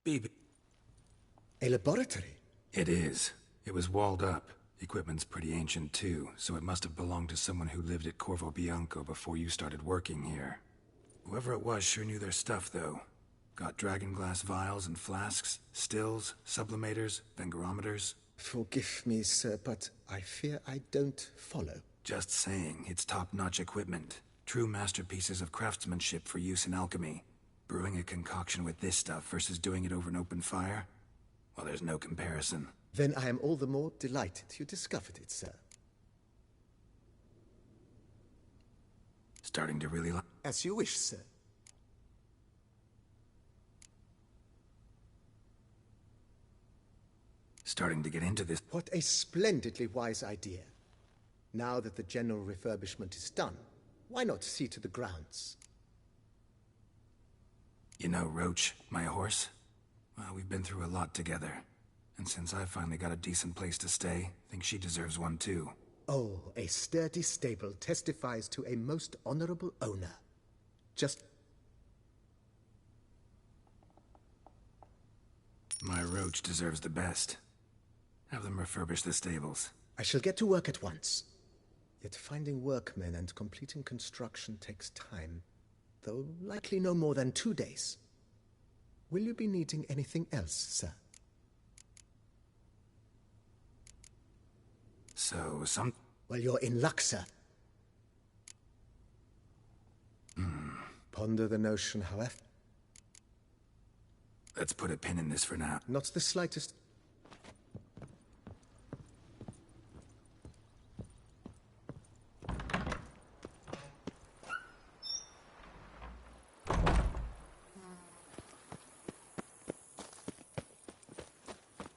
BB. A laboratory? It is. It was walled up. Equipment's pretty ancient too, so it must have belonged to someone who lived at Corvo Bianco before you started working here. Whoever it was sure knew their stuff, though. Got dragon glass vials and flasks, stills, sublimators, vengerometers. Forgive me, sir, but I fear I don't follow. Just saying, it's top-notch equipment. True masterpieces of craftsmanship for use in alchemy. Brewing a concoction with this stuff versus doing it over an open fire? Well, there's no comparison. Then I am all the more delighted you discovered it, sir. Starting to really like... As you wish, sir. Starting to get into this... What a splendidly wise idea. Now that the general refurbishment is done, why not see to the grounds? You know, Roach, my horse? Well, we've been through a lot together. And since I finally got a decent place to stay, I think she deserves one too. Oh, a sturdy stable testifies to a most honorable owner. Just... My Roach deserves the best. Have them refurbish the stables. I shall get to work at once. Yet finding workmen and completing construction takes time, though likely no more than 2 days. Will you be needing anything else, sir? So, Well, you're in luck, sir. Ponder the notion, however. Let's put a pin in this for now. Not the slightest...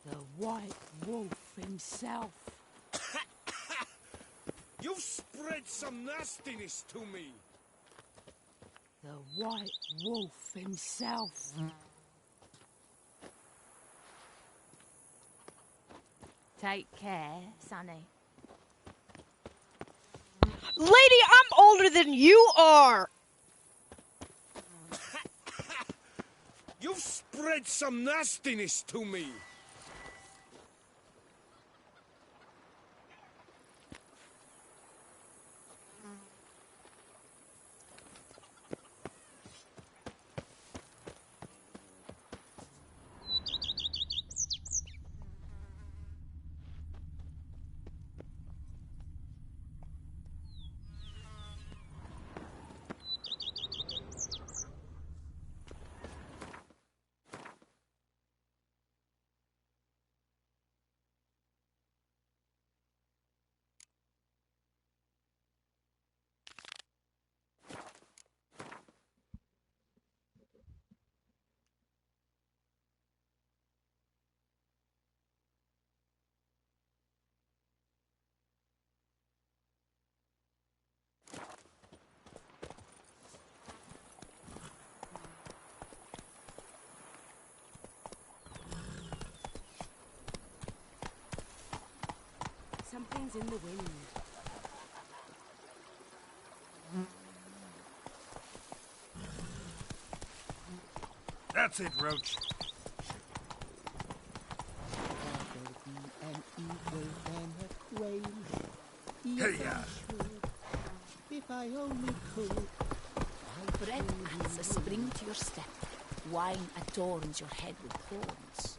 The White Wolf himself. You've spread some nastiness to me. The White Wolf himself. Take care, Sonny. Lady, I'm older than you are! You've spread some nastiness to me. Something's in the wind. That's it, Roach. Hey-ya! If I only could. Bread adds a spring to your step. Wine adorns your head with thorns.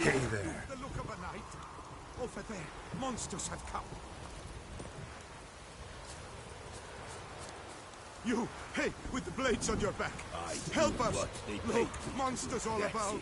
Hey there. The look of a knight. Over there, monsters have come. You, hey, with the blades on your back. Help us! Look, monsters all about.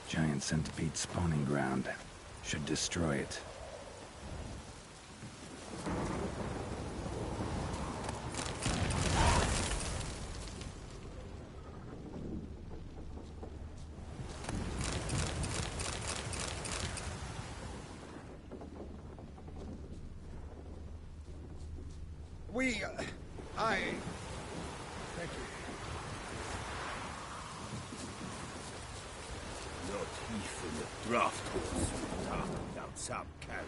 Giant centipede spawning ground. Should destroy it. Thank you. Not even the draft horse would talk without some carrot.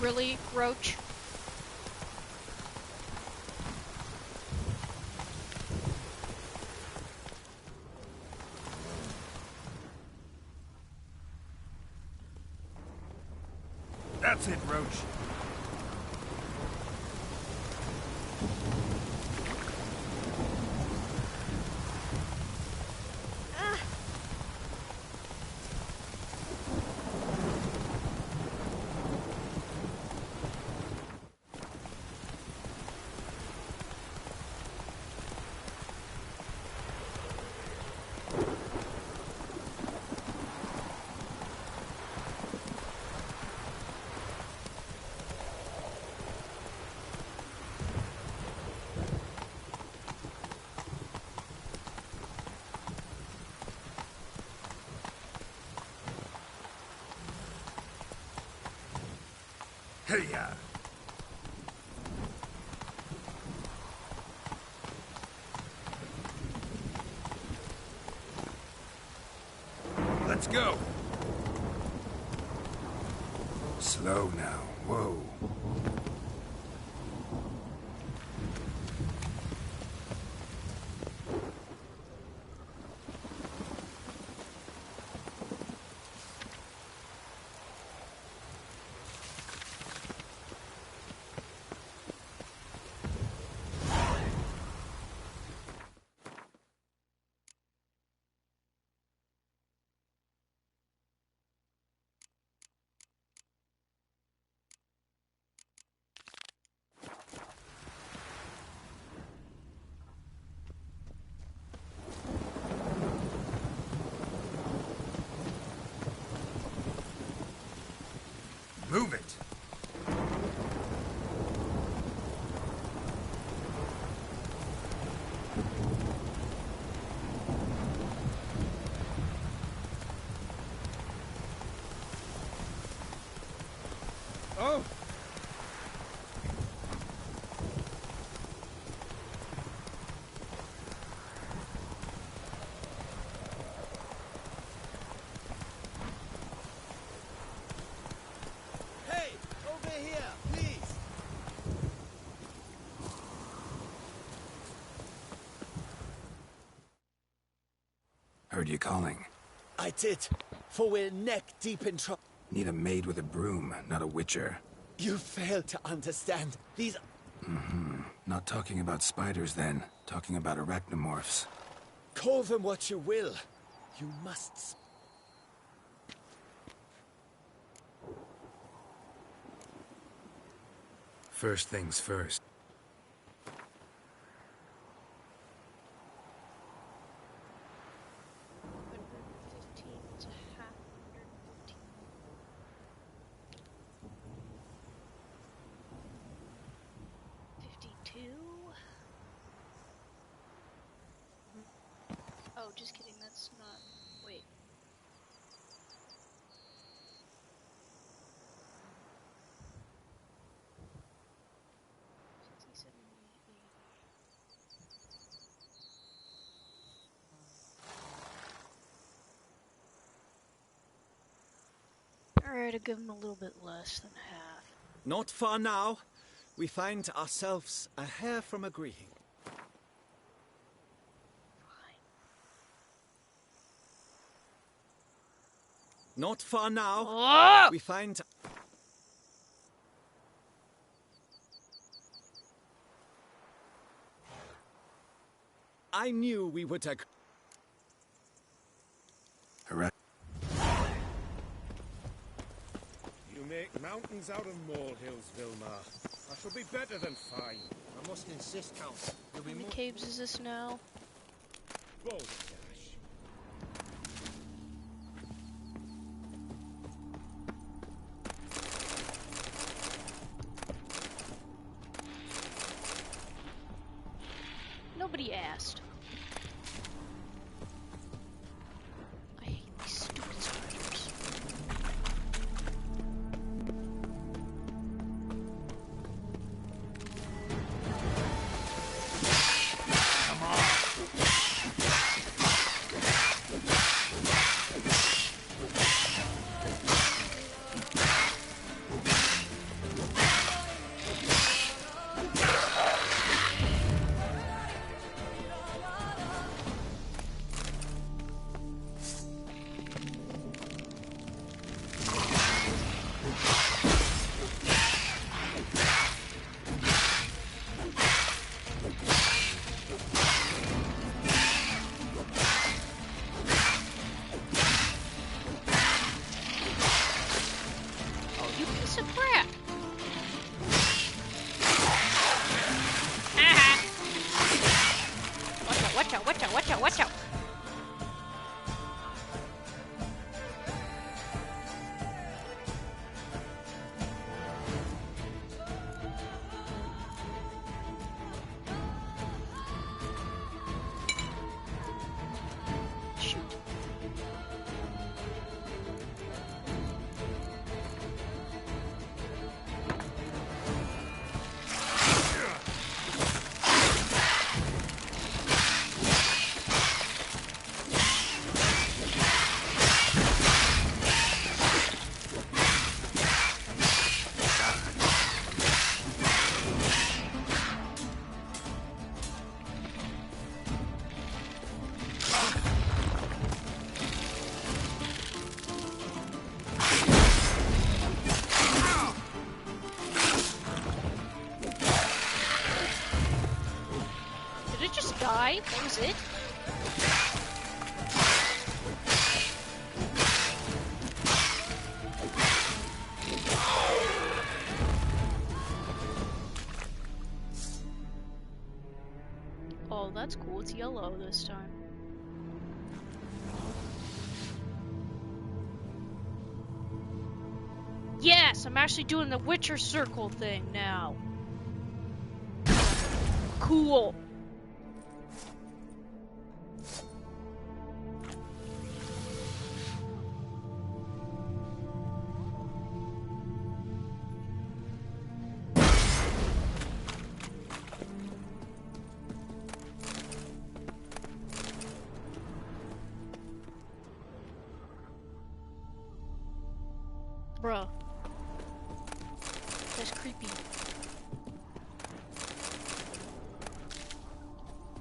Really, Roach? That's it, Roach. Hey-ya! Let's go! Slow now. Whoa. Move it! Oh! Hey! Over here, please! Heard you calling. I did, for we're neck deep in trouble. Need a maid with a broom, not a witcher. You fail to understand. These... Not talking about spiders then. Talking about arachnomorphs. Call them what you will. You must... First things first. Oh, just kidding, that's not... wait. Alright, I'll give him a little bit less than half. Not far now. We find ourselves a hair from agreeing. Not far now. Oh! We find... I knew we would agree. Arach- You make mountains out of molehills, Vilmar. I shall be better than fine. I must insist, Count. You'll be How many more... caves is this now? Balderdash. Nobody asked. I hate these stupid spiders. Watch out! Shoot. Did it just die? That was it? Oh, that's cool. It's yellow this time. Yeah! Yes, I'm actually doing the Witcher circle thing now. Cool. Bruh. That's creepy.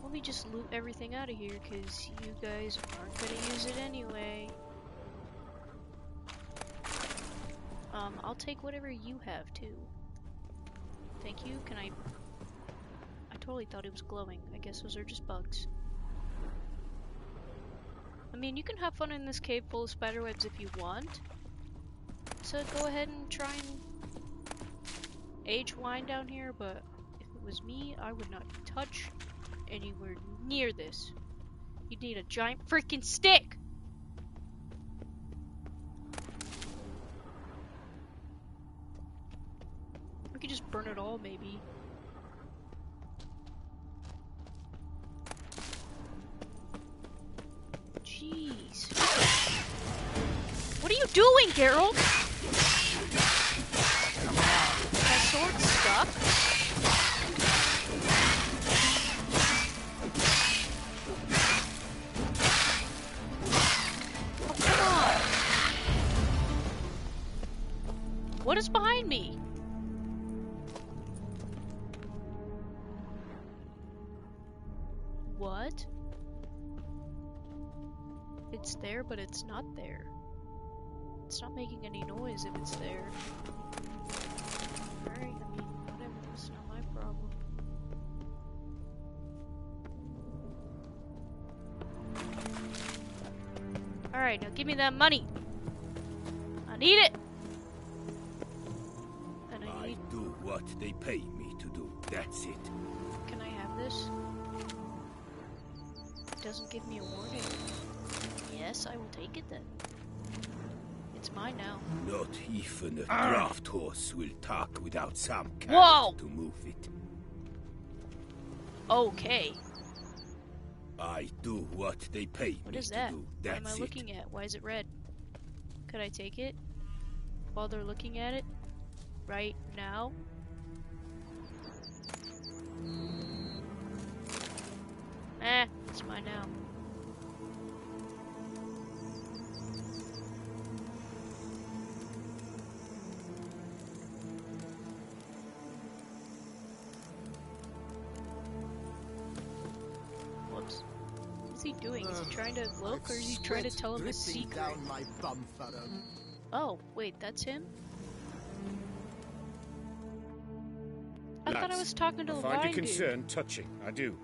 Let me just loot everything out of here, because you guys aren't gonna use it anyway. I'll take whatever you have, too. Thank you. Can I totally thought it was glowing. I guess those are just bugs. I mean, you can have fun in this cave full of spiderwebs if you want. So go ahead and try and age wine down here, but if it was me, I would not touch anywhere near this. You'd need a giant freaking stick! We could just burn it all, maybe. Jeez. What are you doing, Geralt? My sword's stuck. Oh, come on. What is behind me? What? It's there, but it's not there. It's not making any noise if it's there. Alright, I mean, whatever, it's not my problem. Alright, now give me that money! I need it! And I need... I do what they pay me to do, that's it. Can I have this? It doesn't give me a warning. Yes, I will take it then. It's mine now. Not even a draft horse will talk without some Whoa! carrot to move it. Okay. I do what they pay What me is to that? do, What am that's I it. looking at? Why is it red? Could I take it? While they're looking at it? Right now? It's mine now. Whoops. What's he doing? Is he trying to look, or is he trying to tell him a secret? Down my bum furrow. Oh, wait, that's him? I thought I was talking to I the find vine your concern touching, I do.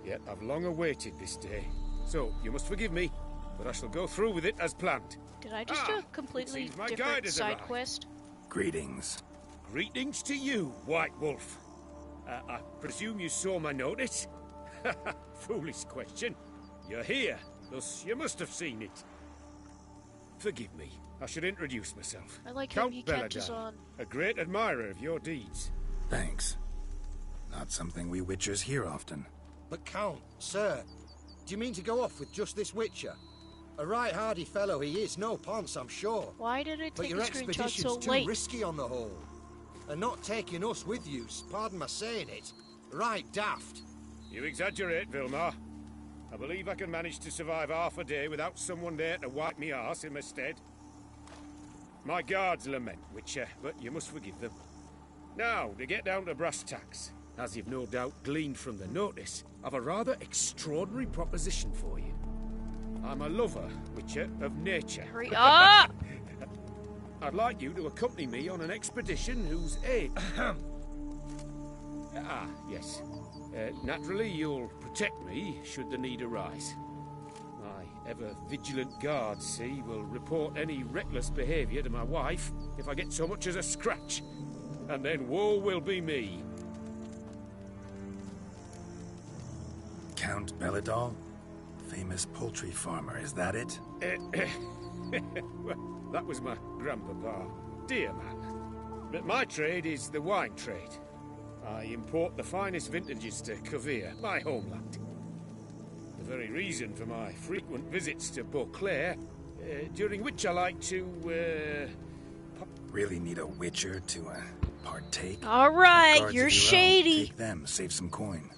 Yet I've long awaited this day. So, you must forgive me, but I shall go through with it as planned. Did I just do a completely seems my guide different has side arrived. quest? Greetings. Greetings to you, White Wolf. I presume you saw my notice? Foolish question. You're here, thus you must have seen it. Forgive me, I should introduce myself. I like how Count he catches Belladar, on. a great admirer of your deeds. Thanks. Not something we Witchers hear often. But Count, sir, do you mean to go off with just this Witcher? A right hardy fellow he is, no ponce, I'm sure. Why did it But take your a screenshot expedition's so too late? risky on the whole. And not taking us with you, pardon my saying it, right daft. You exaggerate, Vilmar. I believe I can manage to survive half a day without someone there to wipe me arse in my stead. My guards lament, Witcher, but you must forgive them. Now, to get down to brass tacks, as you've no doubt gleaned from the notice, I've a rather extraordinary proposition for you. I'm a lover, Witcher, of nature. Hurry up! I'd like you to accompany me on an expedition whose aim... yes. Naturally, you'll protect me should the need arise. My ever-vigilant guards, see, will report any reckless behaviour to my wife if I get so much as a scratch. And then woe will be me. Count Belladar? Famous poultry farmer, is that it? Well, that was my grandpapa. dear man. But my trade is the wine trade. I import the finest vintages to Kovir, my homeland. The very reason for my frequent visits to Beauclair, during which I like to, Really need a witcher to, partake? Alright, Guards you're of your own. shady. Take them, save some coin.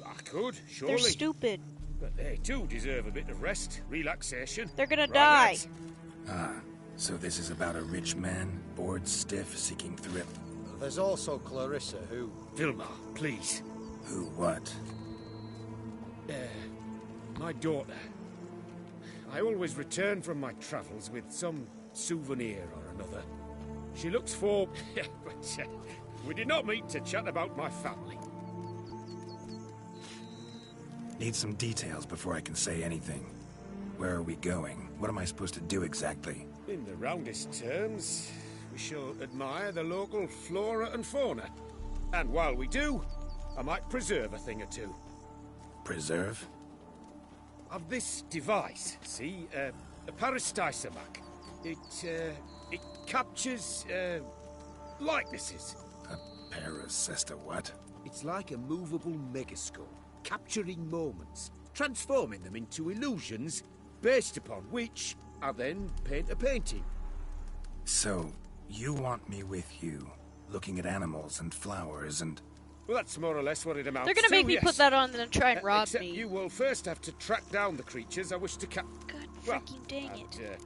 I could, surely. They're stupid. But they too deserve a bit of rest, relaxation. They're gonna Right, die. lads? Ah, so this is about a rich man, bored stiff, seeking thrill. There's also Clarissa, who... Vilma, please. Who what? My daughter. I always return from my travels with some souvenir or another. She looks for... but we did not meet to chat about my family. Need some details before I can say anything. Where are we going? What am I supposed to do exactly? In the roundest terms, we shall admire the local flora and fauna. And while we do, I might preserve a thing or two. Preserve? Of this device, see, a Parastysomac. It captures, likenesses. A parasesta what? It's like a movable megascope, capturing moments, transforming them into illusions, Based upon which, I then paint a painting. So, you want me with you, looking at animals and flowers and... Well, that's more or less what it amounts They're to, gonna make me yes. put that on and then try and rob Except me. you will first have to track down the creatures I wish to God freaking dang it.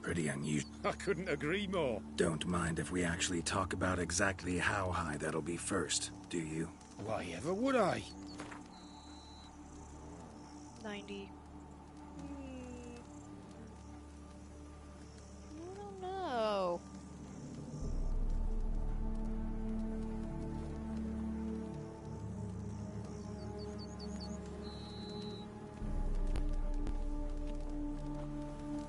Pretty unusual. I couldn't agree more. Don't mind if we actually talk about exactly how high that'll be first, do you? Why ever would I? 90. I don't know.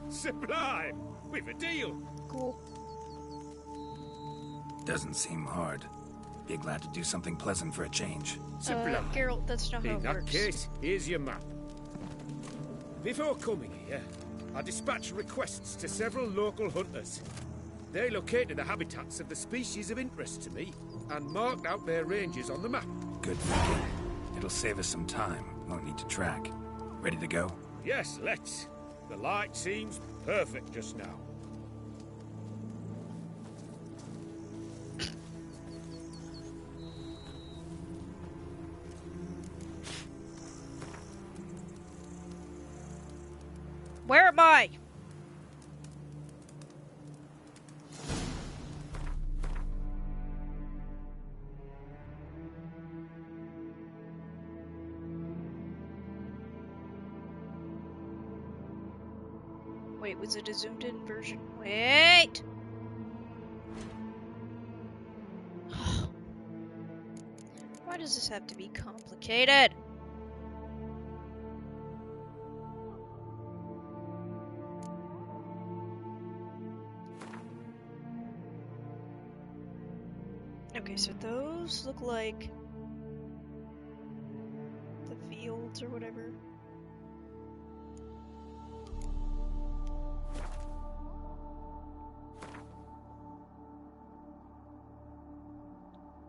Sublime! We've a deal! Cool. Doesn't seem hard. Be glad to do something pleasant for a change. Sublime. Geralt, that's not how In it that works. case, here's your map. Before coming here, I dispatched requests to several local hunters. They located the habitats of the species of interest to me and marked out their ranges on the map. Good thinking. It'll save us some time. Won't need to track. Ready to go? Yes, let's. The light seems perfect just now. Where am I? Wait, was it a zoomed in version? Wait! Why does this have to be complicated? Okay, so those look like the fields or whatever.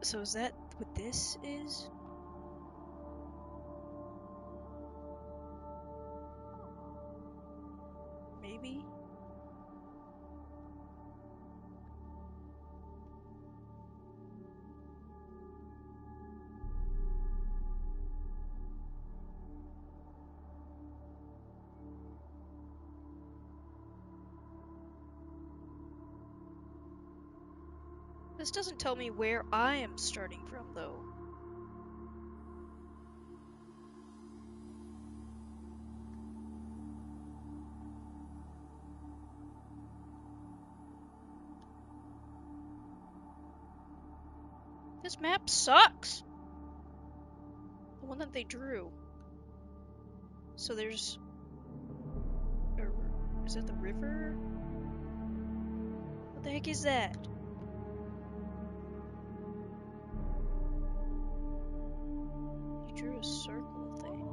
So is that what this is? Maybe? This doesn't tell me where I am starting from, though. This map sucks! The one that they drew. So there's... Is that the river? What the heck is that? Drew a circle thing.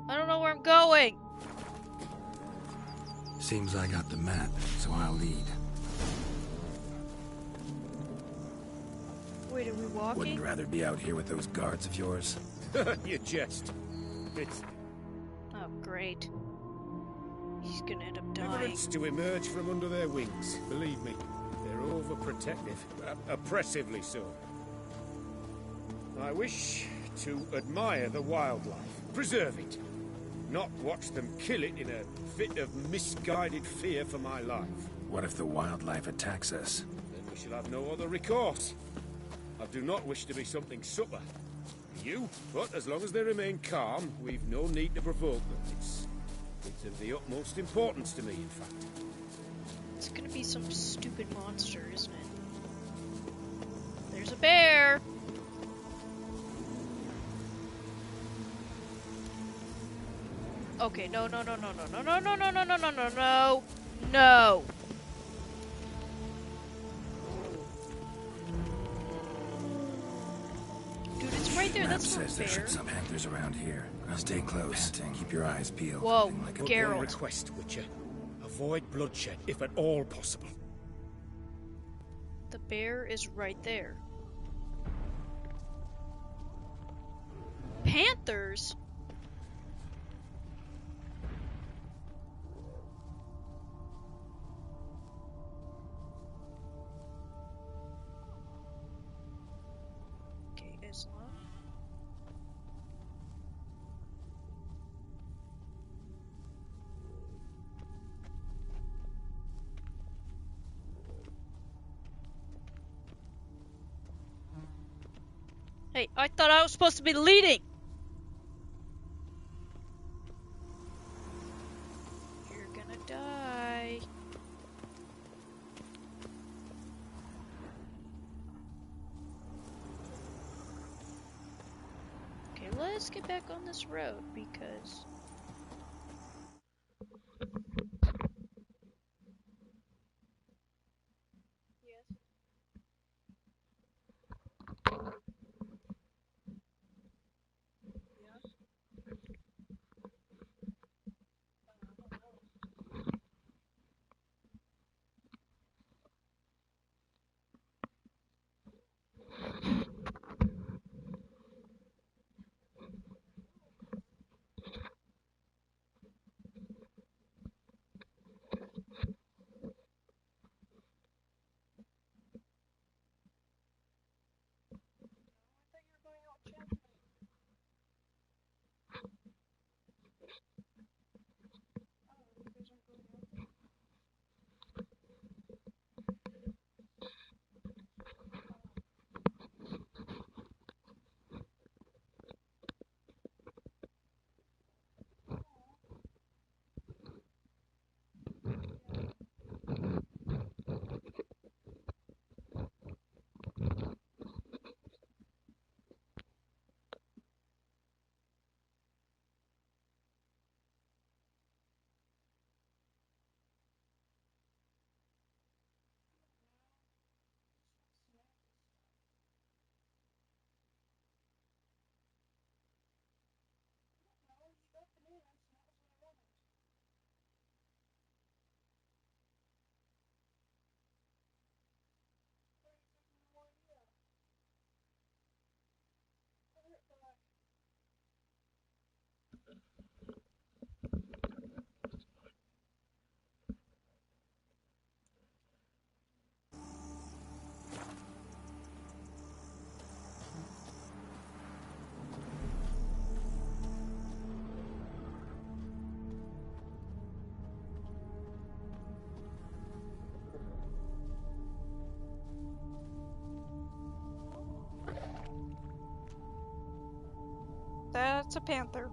I don't know where I'm going. Seems I got the map, so I'll lead. Wait, are we walking? Wouldn't rather be out here with those guards of yours. You jest. It's Oh, great. He's gonna end up dying. deliverance to emerge from under their wings. Believe me, they're overprotective. Oppressively so. I wish to admire the wildlife. Preserve it. Not watch them kill it in a fit of misguided fear for my life. What if the wildlife attacks us? Then we shall have no other recourse. I do not wish to be something supper for you, but as long as they remain calm, we've no need to provoke them. It's of the utmost importance to me, in fact. It's gonna be some stupid monster, isn't it? There's a bear! Okay, no. No! Dude, it's right there, Map that's not says there fair. should some panthers around here. Now stay close. Keep your eyes peeled. Whoa, Nothing like a Geralt. One request, Witcher. Avoid bloodshed, if at all possible. The bear is right there. Panthers? Okay, Islam. Hey, I thought I was supposed to be leading! You're gonna die. Okay, let's get back on this road because... Yes. That's a panther.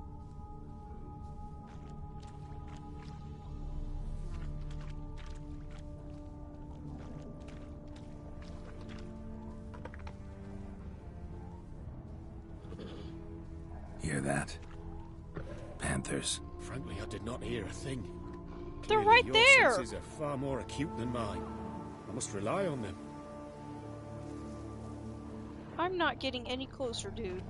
Hear that? Panthers. Frankly, I did not hear a thing. They're Clearly, right your there! senses are far more acute than mine. I must rely on them. I'm not getting any closer, dude.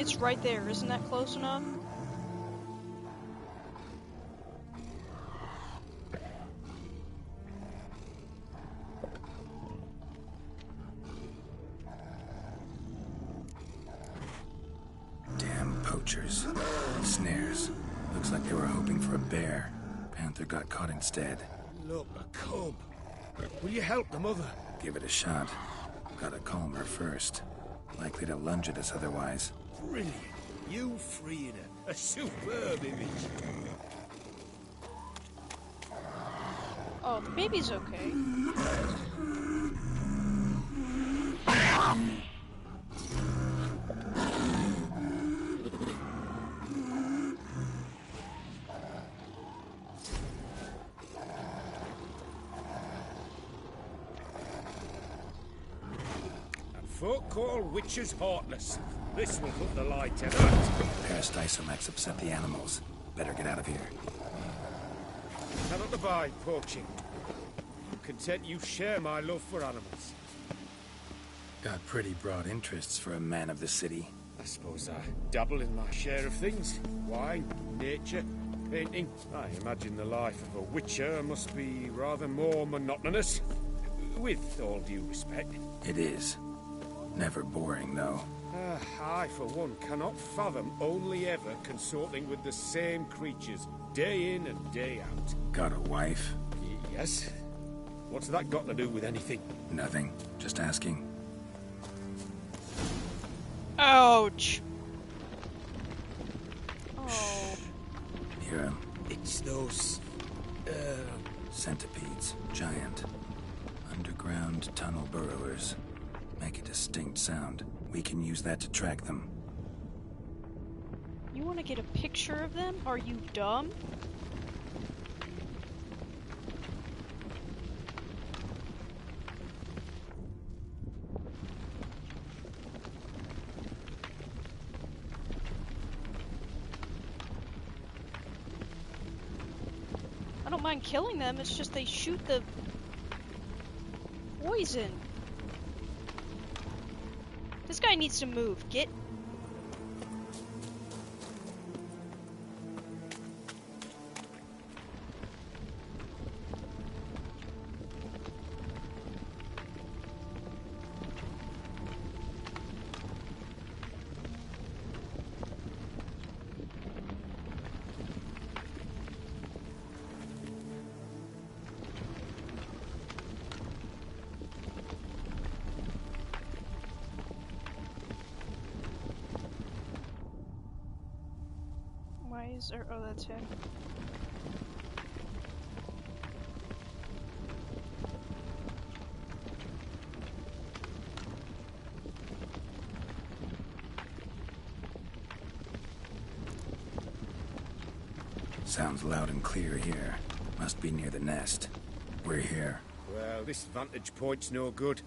It's right there. Isn't that close enough? Damn poachers. Snares. Looks like they were hoping for a bear. Panther got caught instead. Look, a cub. Will you help the mother? Give it a shot. Gotta calm her first. Likely to lunge at us otherwise. Brilliant. You freeing her. A superb image. Oh, the baby's okay. Folk call witches heartless. This will put the light to that. Parastysomax upset the animals. Better get out of here. Cannot abide poaching. I'm content you share my love for animals. Got pretty broad interests for a man of the city. I suppose I dabble in my share of things. Wine, nature, painting. I imagine the life of a witcher must be rather more monotonous. With all due respect. It is. Never boring, though. I, for one, cannot fathom only ever consorting with the same creatures, day in and day out. Got a wife? Yes. What's that got to do with anything? Nothing. Just asking. Ouch. Oh. Hear him. It's those... Centipedes. Giant. Underground tunnel burrowers. Make a distinct sound. We can use that to track them. You want to get a picture of them? Are you dumb? I don't mind killing them, it's just they shoot the poison. This guy needs to move. Get... Why is there... Oh, that's him. Sounds loud and clear here. Must be near the nest. We're here. Well, this vantage point's no good.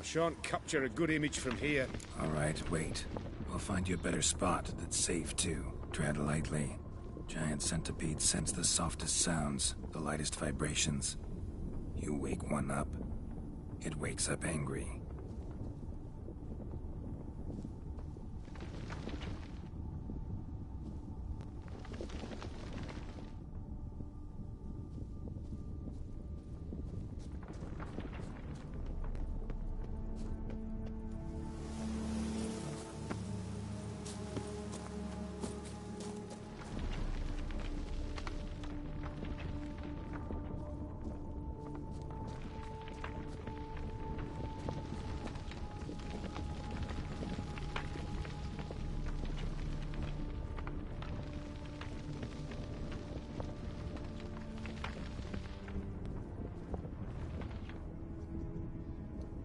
I shan't capture a good image from here. All right, wait. We'll find you a better spot that's safe, too. Tread lightly. Giant centipedes sense the softest sounds, the lightest vibrations. You wake one up, it wakes up angry.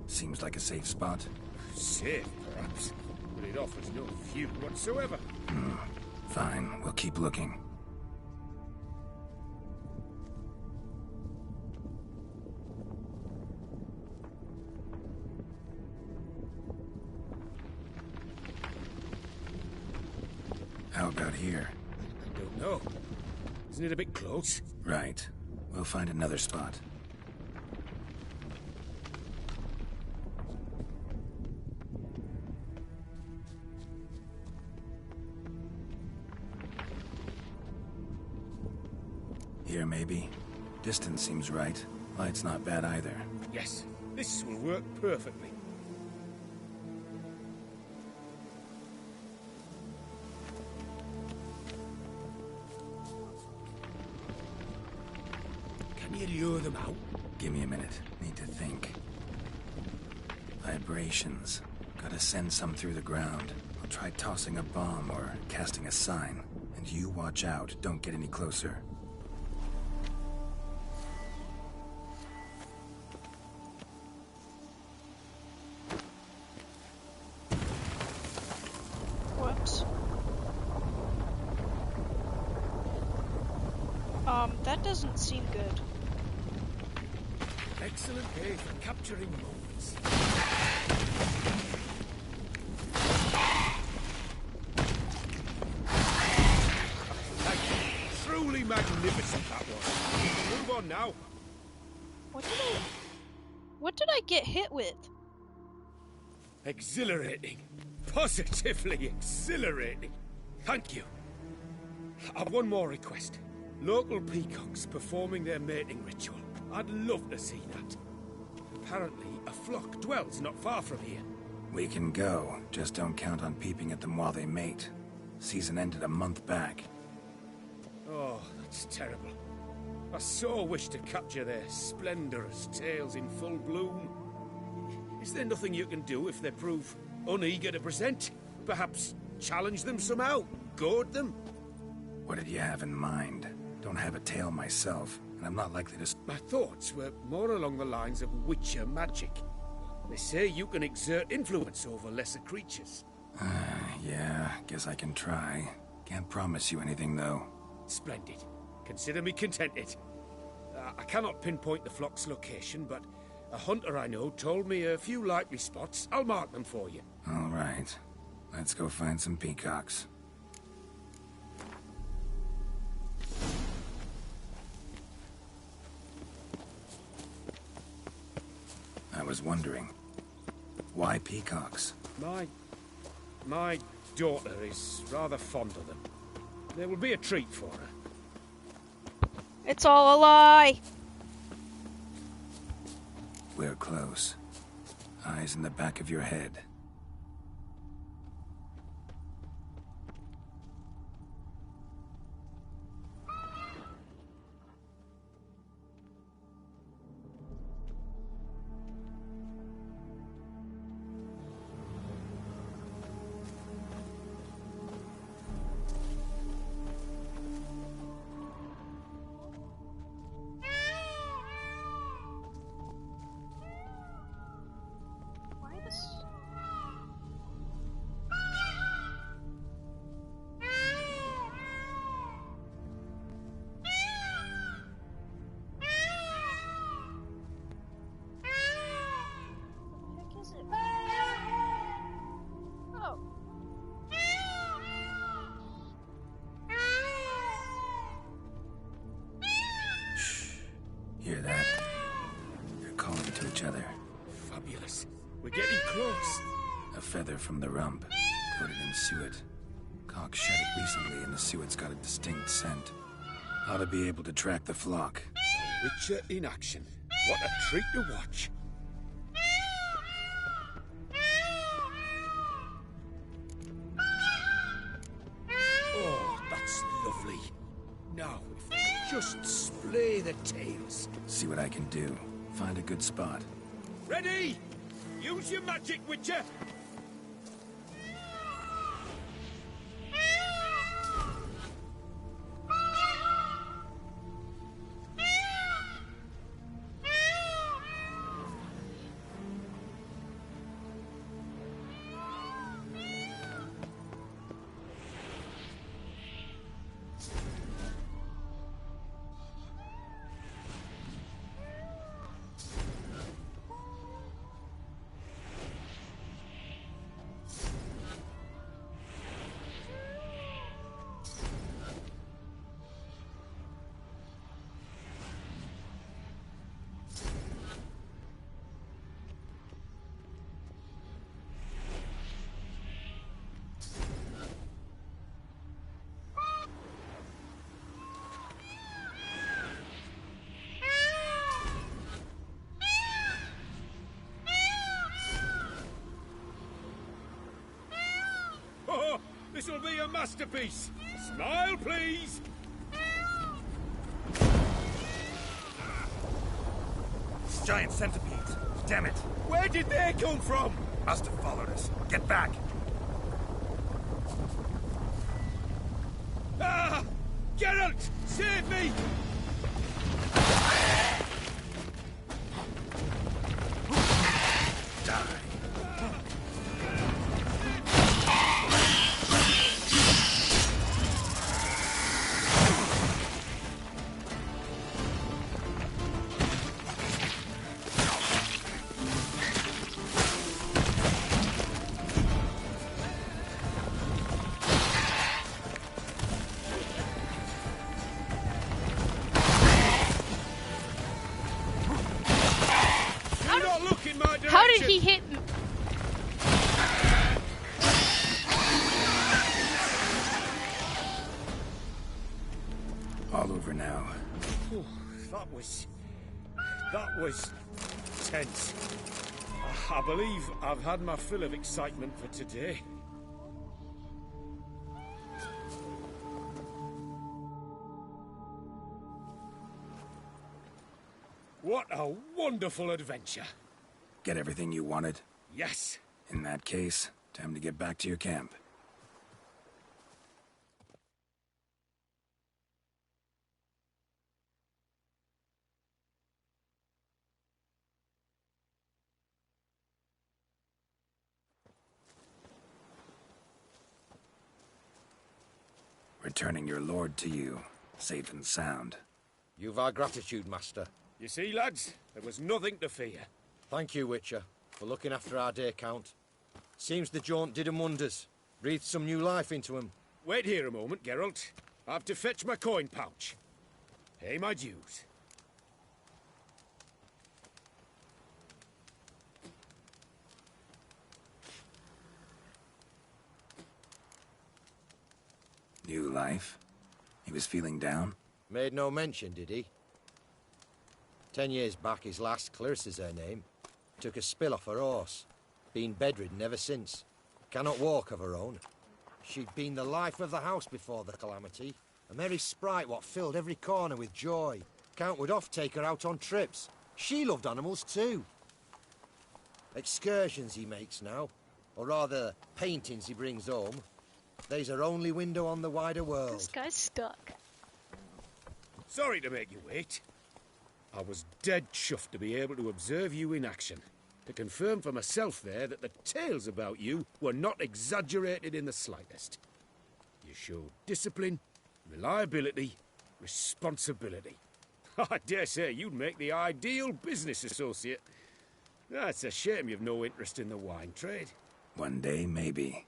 Seems like a safe spot. Safe, perhaps, but it offers no view whatsoever. Fine, we'll keep looking. How about here? I don't know. Isn't it a bit close? Right. We'll find another spot. Here, maybe? Distance seems right. Light's not bad either. Yes, this will work perfectly. Can you lure them out? Give me a minute. Need to think. Vibrations. Gotta send some through the ground. I'll try tossing a bomb or casting a sign. And you watch out. Don't get any closer. Whoops. That doesn't seem good. Excellent day for capturing moments. Truly magnificent, that was. Move on now. What did I get hit with? Exhilarating. Positively exhilarating. Thank you. I've one more request. Local peacocks performing their mating ritual. I'd love to see that. Apparently, a flock dwells not far from here. We can go. Just don't count on peeping at them while they mate. Season ended a month back. Oh, that's terrible. I so wish to capture their splendorous tails in full bloom. Is there nothing you can do if they prove uneager to present? Perhaps challenge them somehow? Goad them? What did you have in mind? Don't have a tail myself, and I'm not likely to... My thoughts were more along the lines of Witcher magic. They say you can exert influence over lesser creatures. Yeah, guess I can try. Can't promise you anything, though. Splendid. Consider me contented. I cannot pinpoint the flock's location, but a hunter I know told me a few likely spots. I'll mark them for you. All right. Let's go find some peacocks. I was wondering, why peacocks? My daughter is rather fond of them. There will be a treat for her. It's all a lie. We're close. Eyes in the back of your head. Hear that? They're calling to each other. Fabulous. We're getting close. A feather from the rump, coated in suet. Cock shed it recently, and the suet's got a distinct scent. Ought to be able to track the flock. A Witcher in action. What a treat to watch. Oh, that's lovely. Now, if they could just splay the tails. See what I can do. Find a good spot. Ready? Use your magic, Witcher! masterpiece! Smile, please! It's giant centipedes. Damn it. Where did they come from? Must have followed us. Get back. Ah! Geralt! Save me! How did he hit me? All over now. Whew, that was tense. I believe I've had my fill of excitement for today. What a wonderful adventure. Get everything you wanted? Yes. In that case, time to get back to your camp. Returning your lord to you, safe and sound. You've our gratitude, Master. You see, lads, there was nothing to fear. Thank you, Witcher, for looking after our day count. Seems the jaunt did 'em wonders. Breathed some new life into 'em. Wait here a moment, Geralt. I have to fetch my coin pouch. Pay my dues. New life? He was feeling down? Made no mention, did he? 10 years back, his last, Clarissa's her name, took a spill off her horse. Been bedridden ever since. Cannot walk of her own. She'd been the life of the house before the calamity. A merry sprite what filled every corner with joy. Count would oft take her out on trips. She loved animals too. Excursions he makes now, or rather, paintings he brings home. They's her only window on the wider world. This guy's stuck. Sorry to make you wait. I was dead chuffed to be able to observe you in action. To confirm for myself there that the tales about you were not exaggerated in the slightest. You showed discipline, reliability, responsibility. I dare say you'd make the ideal business associate. It's a shame you've no interest in the wine trade. One day, maybe.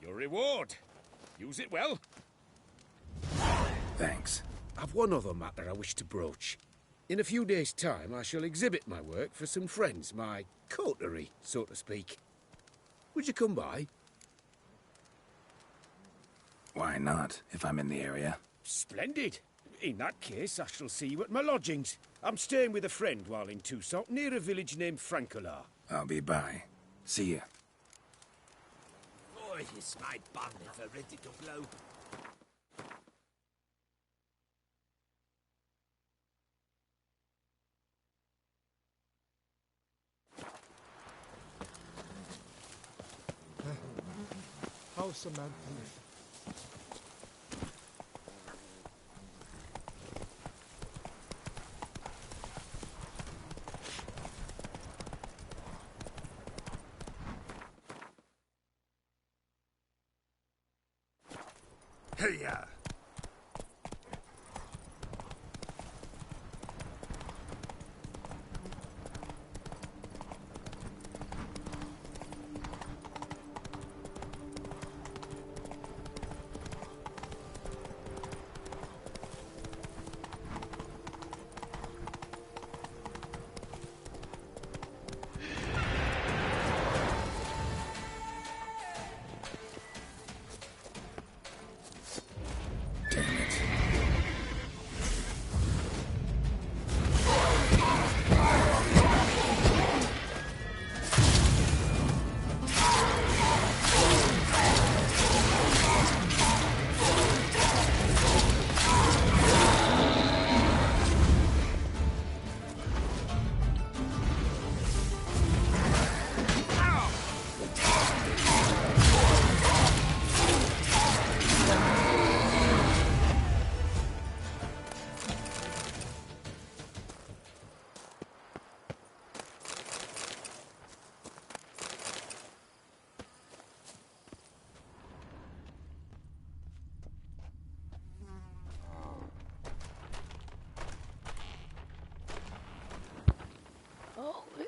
Your reward. Use it well. Thanks. I've one other matter I wish to broach. In a few days' time, I shall exhibit my work for some friends, my coterie, so to speak. Would you come by? Why not, if I'm in the area? Splendid. In that case, I shall see you at my lodgings. I'm staying with a friend while in Toussaint, near a village named Francolar. I'll be by. See ya. Boy, is my bun ever ready to blow. How's Samantha? Hey-ya!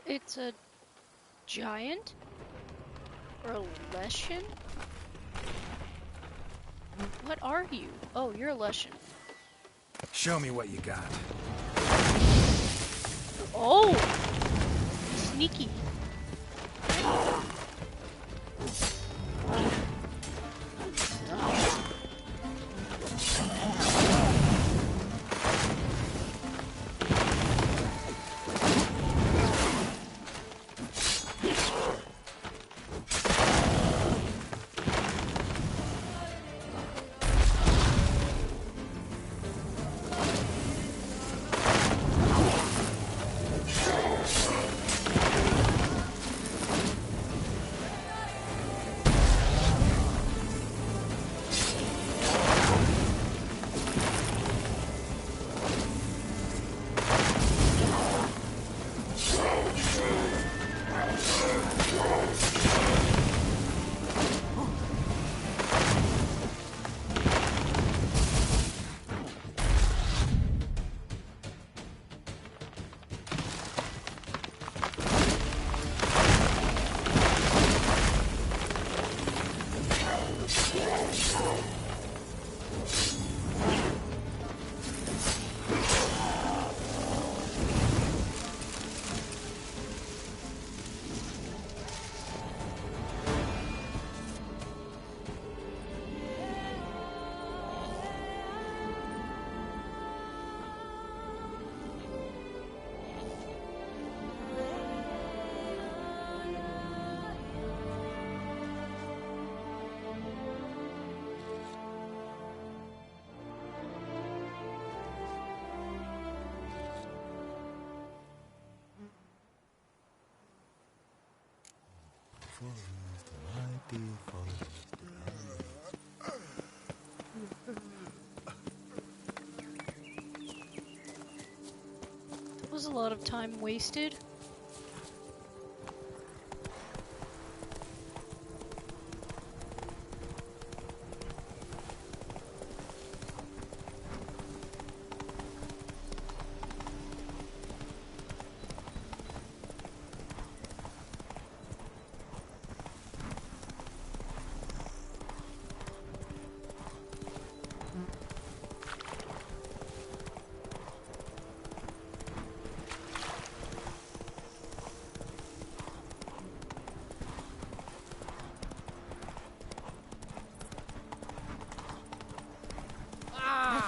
It's a giant? Or a Leshen? What are you? Oh, you're a Leshen. Show me what you got. Oh! Sneaky. That was a lot of time wasted.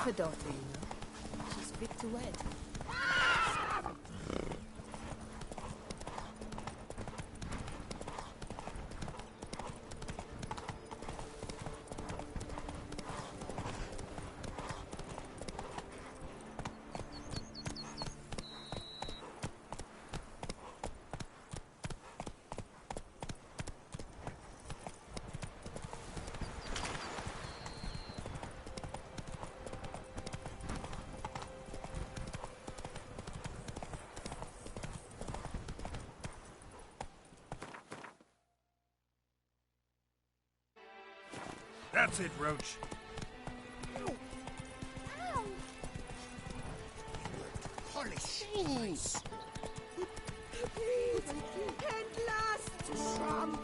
Her daughter, you know. She's fit to wed. That's it, Roach. Jeez. And last trump.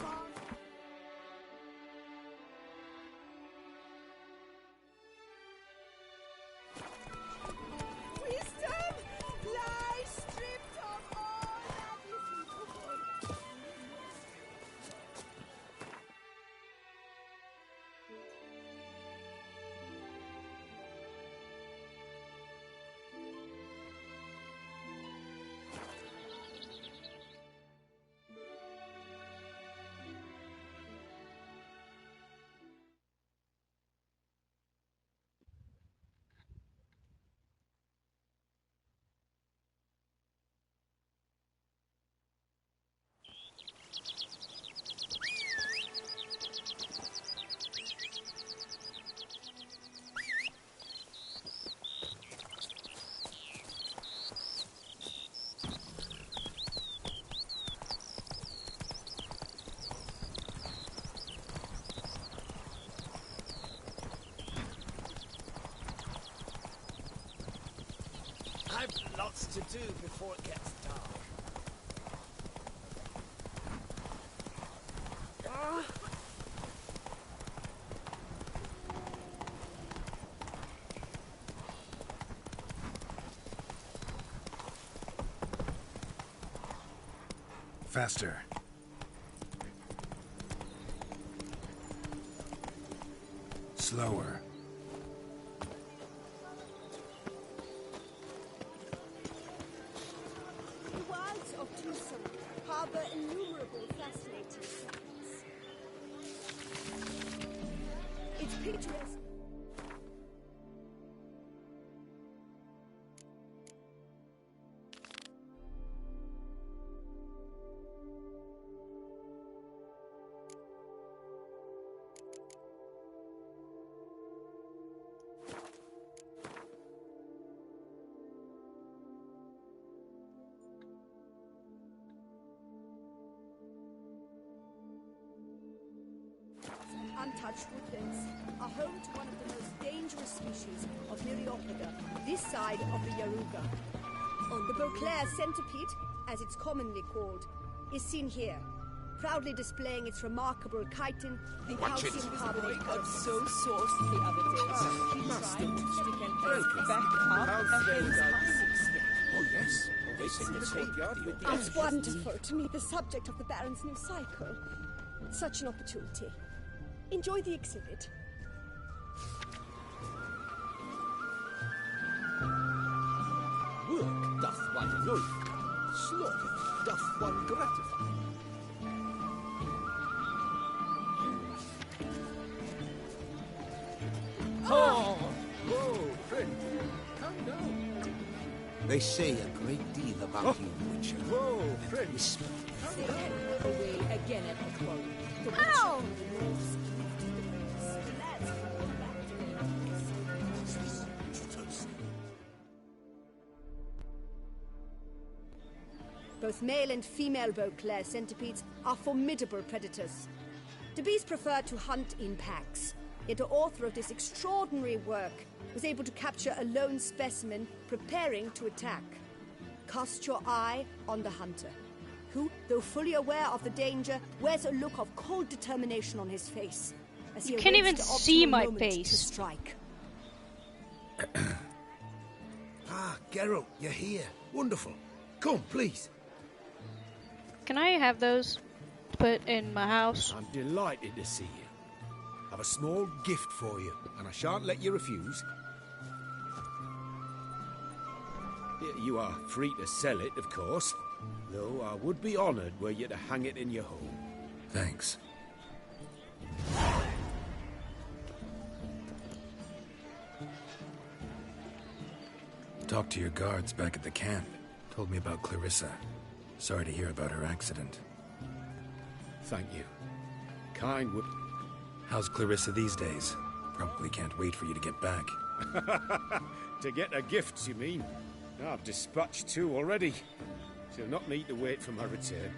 Wisdom lies stripped of all that is evil. I've lots to do before it gets dark. Faster. Slower. The wilds of Tucson harbor innumerable fascinating sights. It's picturesque. Untouched woodlands are home to one of the most dangerous species of Myriapoda, this side of the Yaruga. The Beauclair centipede, as it's commonly called, is seen here, proudly displaying its remarkable chitin, the calcium carbonate. Got so saucy the other day. She tried to stick an egg back up against my Oh, yes. It's in the courtyard. It's wonderful to meet the subject of the Baron's new cycle. Such an opportunity. Enjoy the exhibit. Work doth one annoy, slaughter doth one gratify. Oh! Whoa, friend. Calm down. They say a great deal about you, Witcher. Whoa, friend. Whisper. away again at the quarry. Ow! Both male and female Beauclair centipedes are formidable predators. The bees prefer to hunt in packs, yet the author of this extraordinary work was able to capture a lone specimen preparing to attack. Cast your eye on the hunter, who, though fully aware of the danger, wears a look of cold determination on his face. As You he can't awaits even the see optimal my moment face. to strike. Geralt, you're here. Wonderful. Come, please. Can I have those put in my house? I'm delighted to see you. I've a small gift for you, and I shan't let you refuse. You are free to sell it, of course, though I would be honoured were you to hang it in your home. Thanks. Talked to your guards back at the camp. Told me about Clarissa. Sorry to hear about her accident. Thank you. Kind would... How's Clarissa these days? Probably can't wait for you to get back. To get her gifts, you mean? I've dispatched 2 already. She'll not need to wait for my return.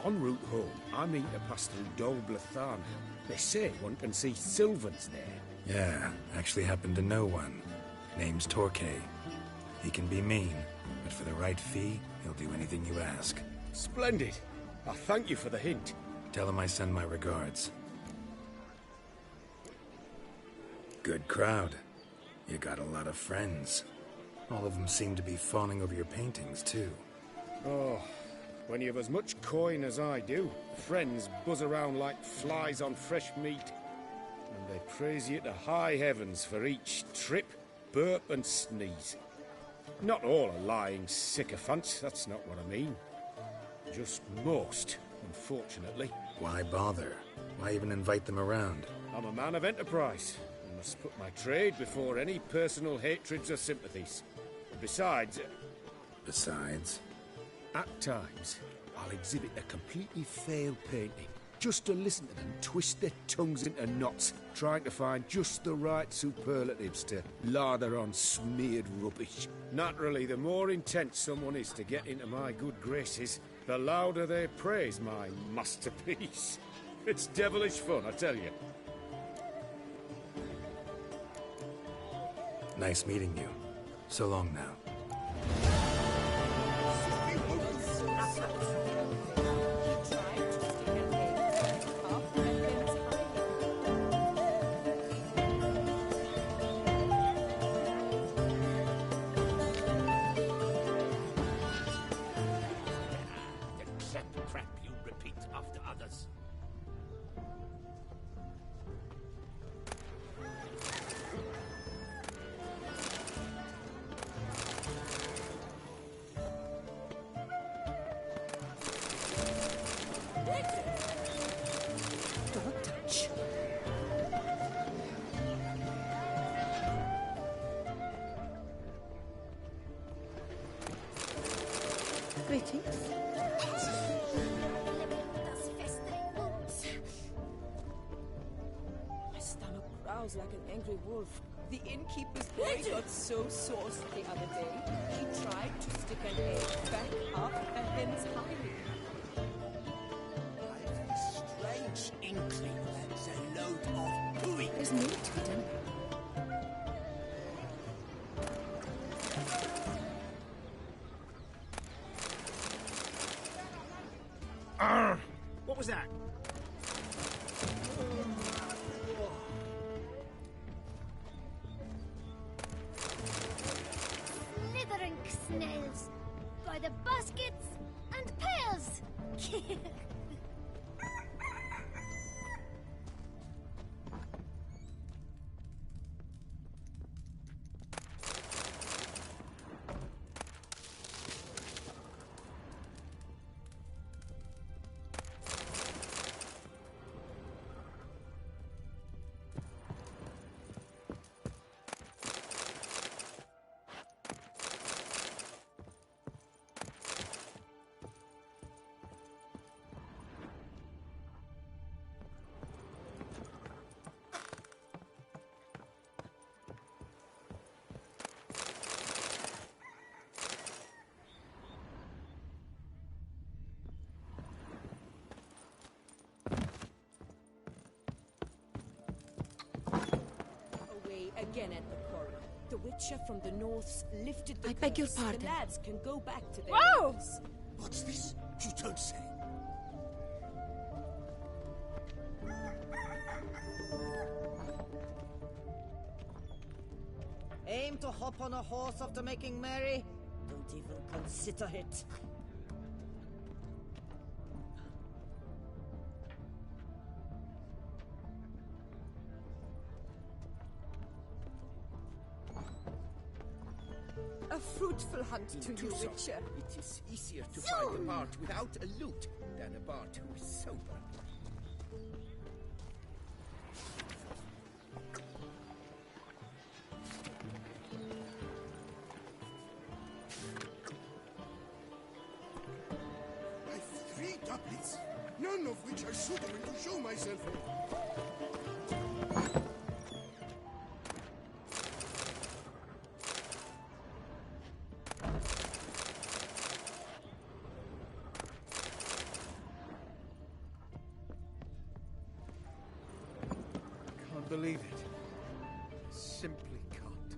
En route home, I mean to pass through Dol Blathan. They say one can see Sylvans there. Yeah, actually happen to know one. Name's Torquay. He can be mean, but for the right fee, he'll do anything you ask. Splendid. I thank you for the hint. Tell him I send my regards. Good crowd. You got a lot of friends. All of them seem to be fawning over your paintings, too. Oh, when you have as much coin as I do, friends buzz around like flies on fresh meat. And they praise you to high heavens for each trip, burp and sneeze. Not all are lying sycophants, that's not what I mean. Just most, unfortunately. Why bother? Why even invite them around? I'm a man of enterprise, and must put my trade before any personal hatreds or sympathies. Besides... Besides? At times, I'll exhibit a completely failed painting, just to listen to them twist their tongues into knots, trying to find just the right superlatives to lather on smeared rubbish. Naturally, the more intent someone is to get into my good graces, the louder they praise my masterpiece. It's devilish fun, I tell you. Nice meeting you. So long now. us. Don't touch. Greetings. My stomach growls like an angry wolf. The innkeeper's boy got so sauced the other day, he tried to stick an egg back up a hen's hide. I've a strange inkling that's a load of hooey. There's meat hidden. What was that? Slithering snails by the baskets and pails. Away again at the quarry. The Witcher from the north's lifted the I beg your curse. pardon. The lads can go back to their Whoa! lives. What's this? You don't say. Aim to hop on a horse after making merry? Don't even consider it. A fruitful hunt to you, Tucson, Witcher. it is easier to find a bard without a lute than a bard who is sober. I've 3 doublets, none of which are suitable to show myself in. Can't believe it. Simply can't.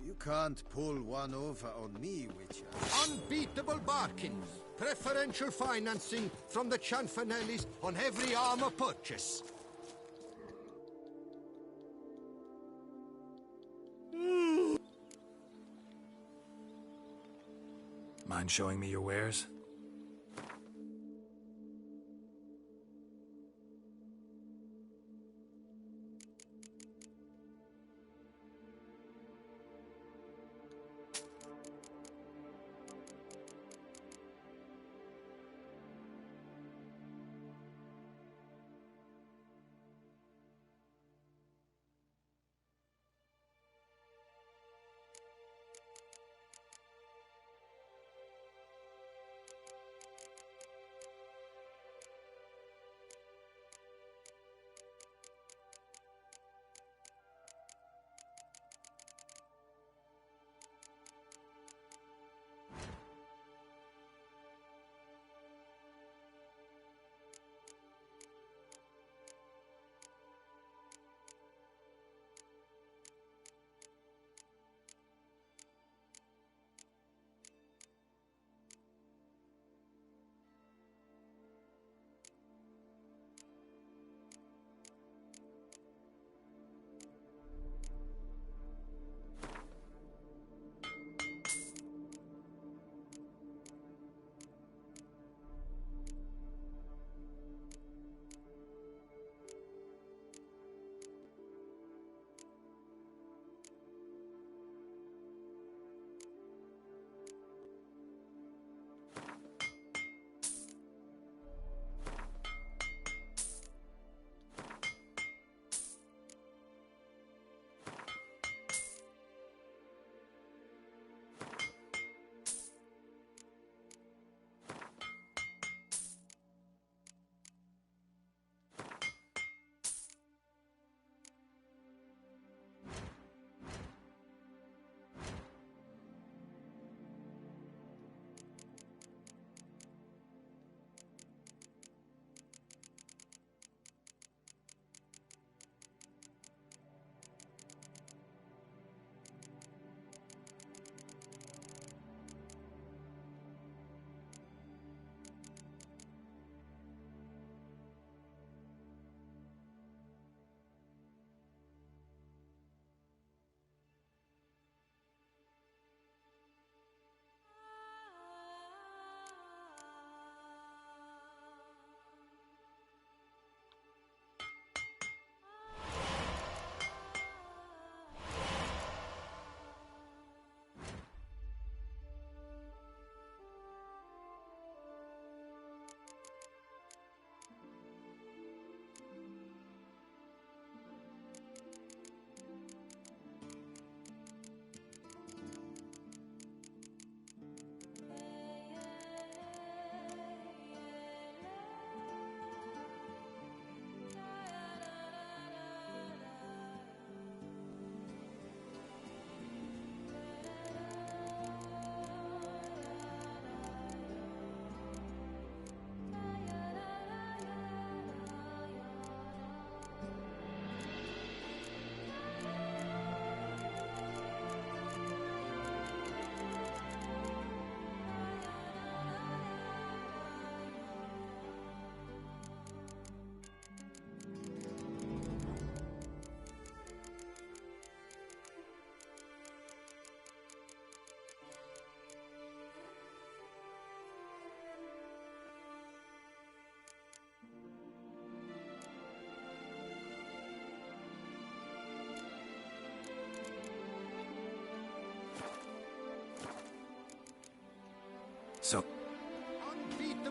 You can't pull one over on me, Witcher. Unbeatable bargain. Preferential financing from the Cianfanellis on every armor purchase. Mind showing me your wares?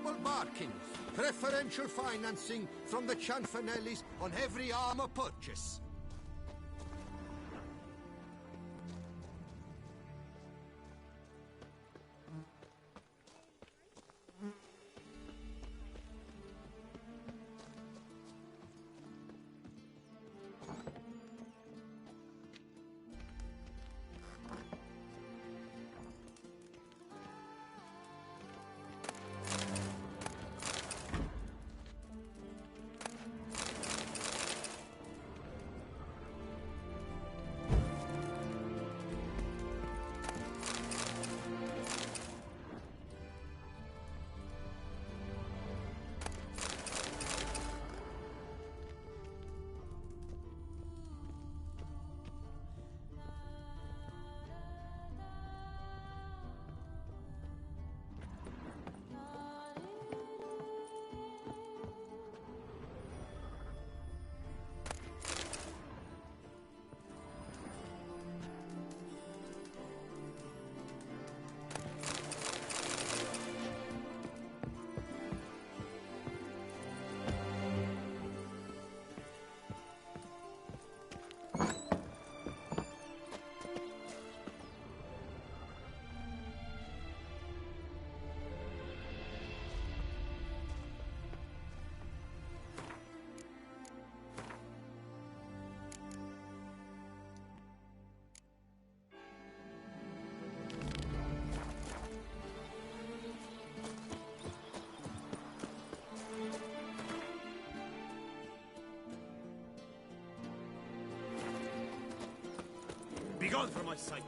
double barkings. Preferential financing from the Cianfanellis on every armor purchase. Begone from my sight!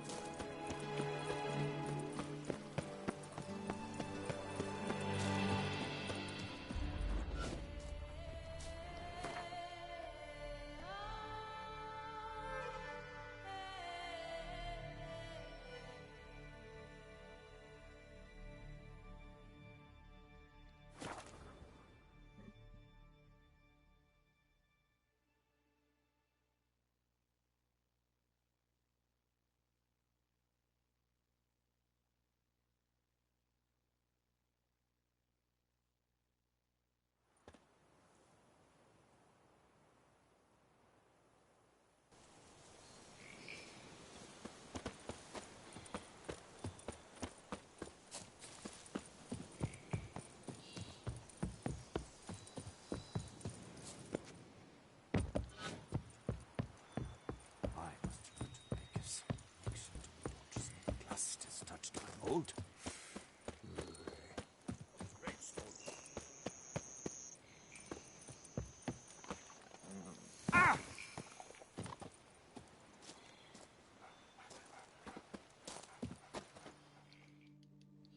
Old.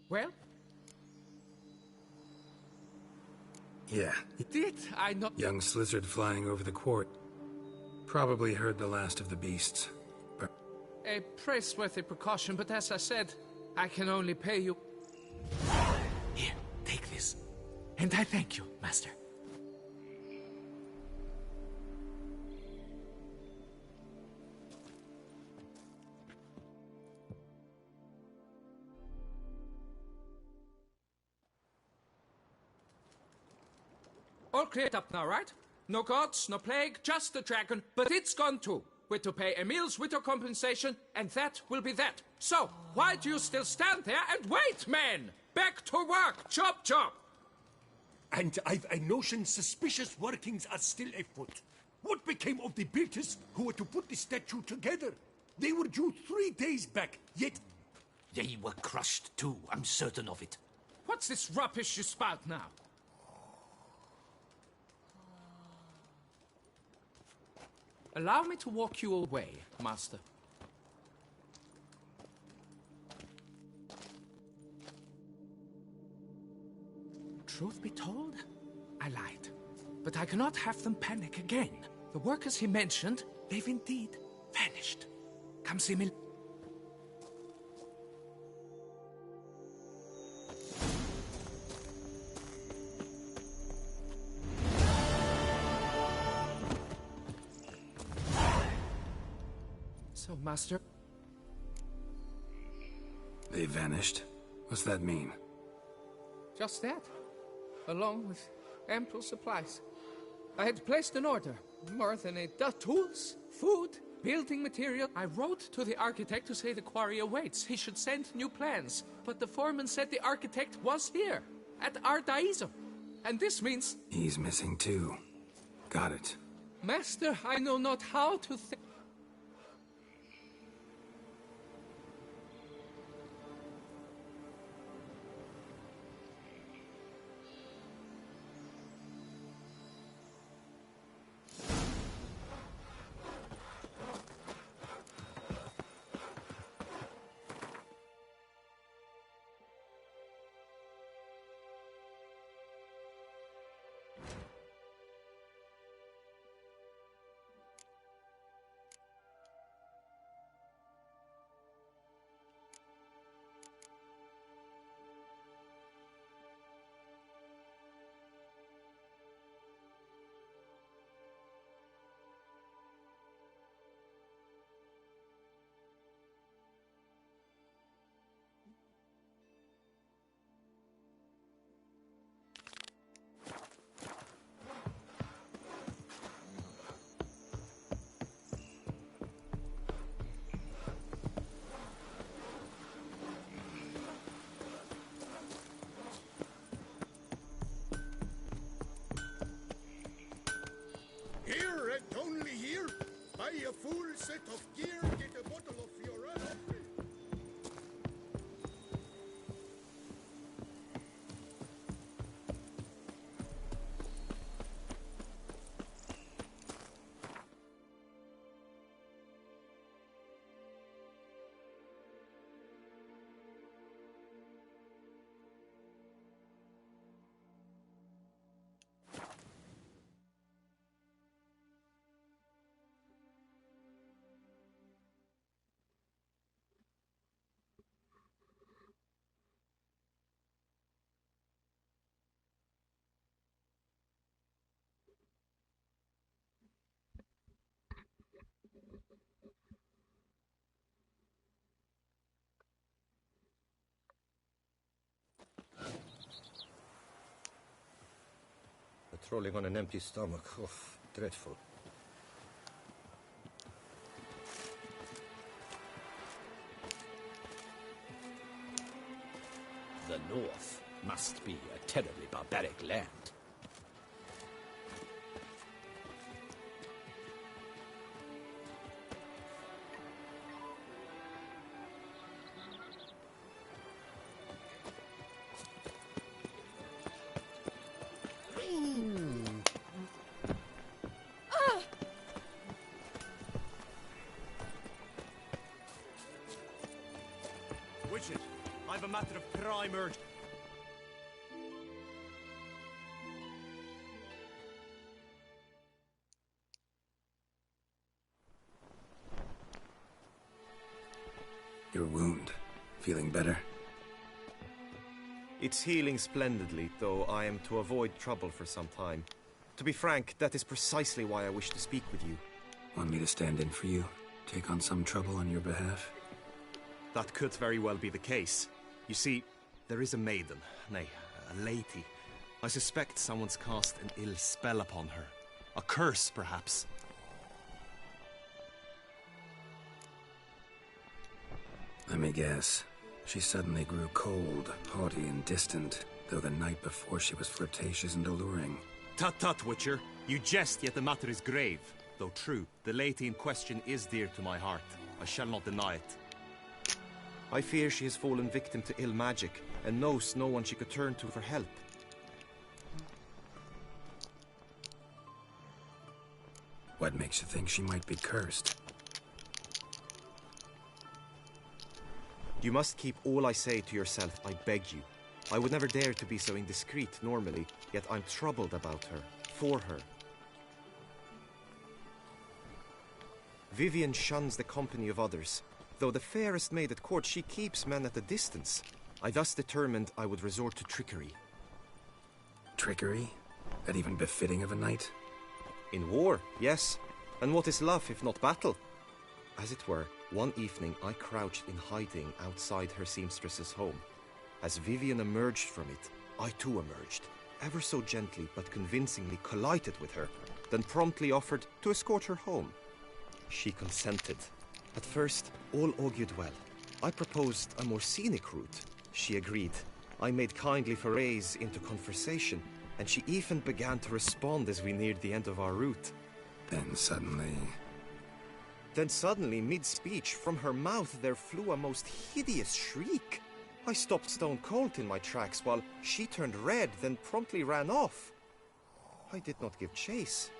Well? Yeah. Did I not? Young Slizzard flying over the court. Probably heard the last of the beasts. But A praiseworthy precaution, but as I said, I can only pay you. Here, take this. And I thank you, Master. All cleared up now, right? No gods, no plague, just the dragon, but it's gone too. We're to pay Emil's widow compensation, and that will be that. So, why do you still stand there and wait, men? Back to work! Chop, chop! And I've a notion suspicious workings are still afoot. What became of the builders who were to put the statue together? They were due 3 days back, yet... They were crushed too, I'm certain of it. What's this rubbish you spout now? Allow me to walk you away, Master. Truth be told, I lied. But I cannot have them panic again. The workers he mentioned, they've indeed vanished. Come see me. So, Master? They vanished? What's that mean? Just that. along with ample supplies. I had placed an order, more than a dozen tools, food, building material. I wrote to the architect to say the quarry awaits. He should send new plans. But the foreman said the architect was here, at Ardaizo. And this means... He's missing too. Got it. Master, I know not how to think. Here and only here, buy a full set of gear, get a bottle of Fiorano. Patrolling on an empty stomach. Oh, dreadful. The North must be a terribly barbaric land. Witcher, I've a matter of prime urge. Your wound. Feeling better? It's healing splendidly, though I am to avoid trouble for some time. To be frank, that is precisely why I wish to speak with you. Want me to stand in for you? Take on some trouble on your behalf? That could very well be the case. You see, there is a maiden, nay, a lady. I suspect someone's cast an ill spell upon her. A curse, perhaps. Let me guess. She suddenly grew cold, haughty, and distant, though the night before she was flirtatious and alluring. Tut tut, Witcher. You jest, yet the matter is grave. Though true, the lady in question is dear to my heart. I shall not deny it. I fear she has fallen victim to ill magic, and knows no one she could turn to for help. What makes you think she might be cursed? You must keep all I say to yourself, I beg you. I would never dare to be so indiscreet normally, yet I'm troubled about her, for her. Vivienne shuns the company of others. Though the fairest maid at court, she keeps men at a distance. I thus determined I would resort to trickery. Trickery? That even befitting of a knight? In war, yes. And what is love if not battle? As it were, one evening I crouched in hiding outside her seamstress's home. As Vivienne emerged from it, I too emerged, ever so gently but convincingly collided with her, then promptly offered to escort her home. She consented. At first, all augured well. I proposed a more scenic route. She agreed. I made kindly forays into conversation, and she even began to respond as we neared the end of our route. Then suddenly, mid-speech, from her mouth there flew a most hideous shriek. I stopped stone cold in my tracks while she turned red, then promptly ran off. I did not give chase.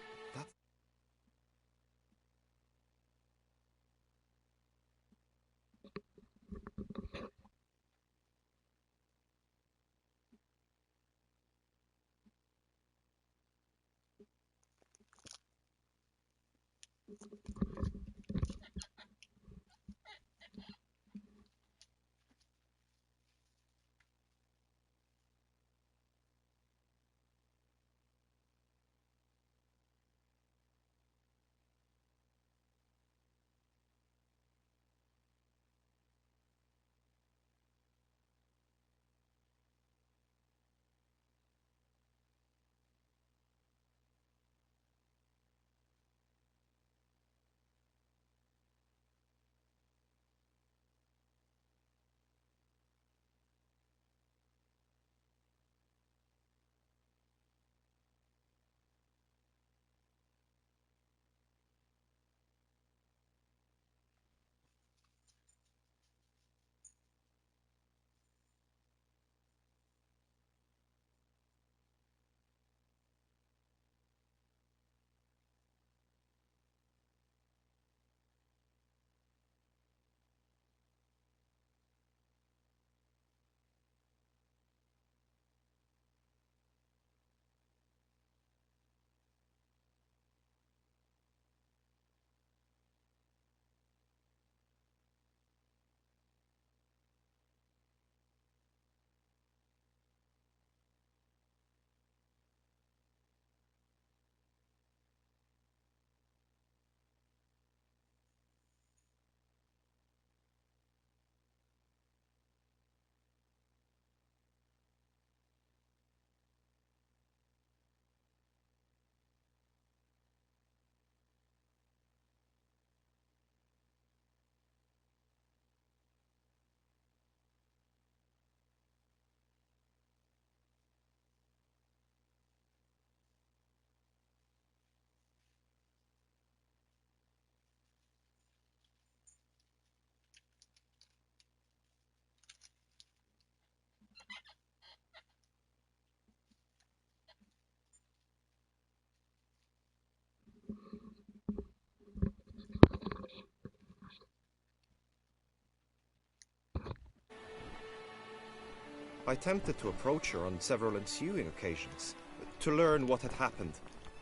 I attempted to approach her on several ensuing occasions, to learn what had happened,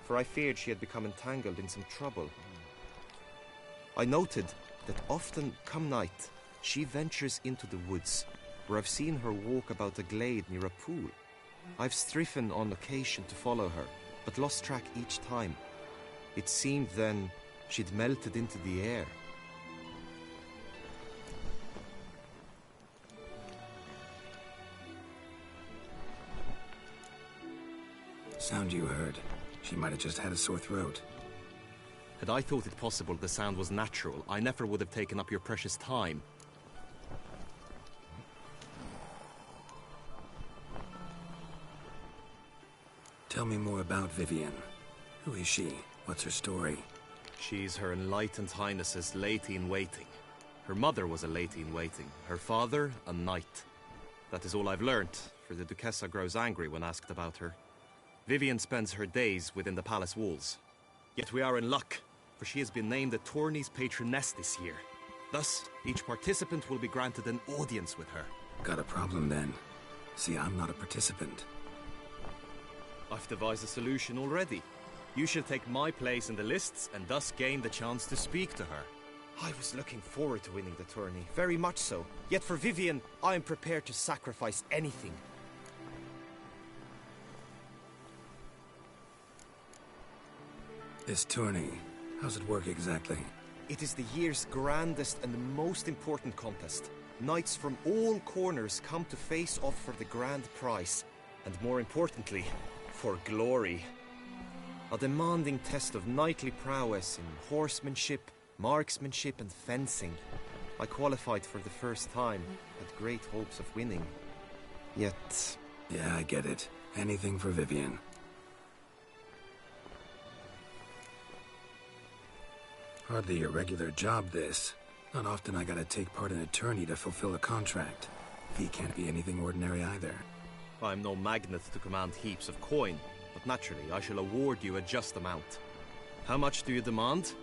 for I feared she had become entangled in some trouble. I noted that often, come night, she ventures into the woods, where I've seen her walk about a glade near a pool. I've striven on occasion to follow her, but lost track each time. It seemed then she'd melted into the air. Sound you heard. She might have just had a sore throat. Had I thought it possible the sound was natural, I never would have taken up your precious time. Tell me more about Vivienne. Who is she? What's her story? She's Her Enlightened Highness's lady-in-waiting. Her mother was a lady-in-waiting. Her father, a knight. That is all I've learnt, for the Duchessa grows angry when asked about her. Vivienne spends her days within the palace walls. Yet we are in luck, for she has been named the tourney's patroness this year. Thus, each participant will be granted an audience with her. Got a problem then. See, I'm not a participant. I've devised a solution already. You shall take my place in the lists and thus gain the chance to speak to her. I was looking forward to winning the tourney, very much so. Yet for Vivienne, I am prepared to sacrifice anything. This tourney, how's it work exactly? It is the year's grandest and the most important contest. Knights from all corners come to face off for the grand prize. And more importantly, for glory. A demanding test of knightly prowess in horsemanship, marksmanship and fencing. I qualified for the first time, had great hopes of winning. Yet... Yeah, I get it. Anything for Vivian. Hardly a regular job, this. Not often I gotta take part in a tourney to fulfill a contract. Fee can't be anything ordinary either. I'm no magnet to command heaps of coin, but naturally I shall award you a just amount. How much do you demand?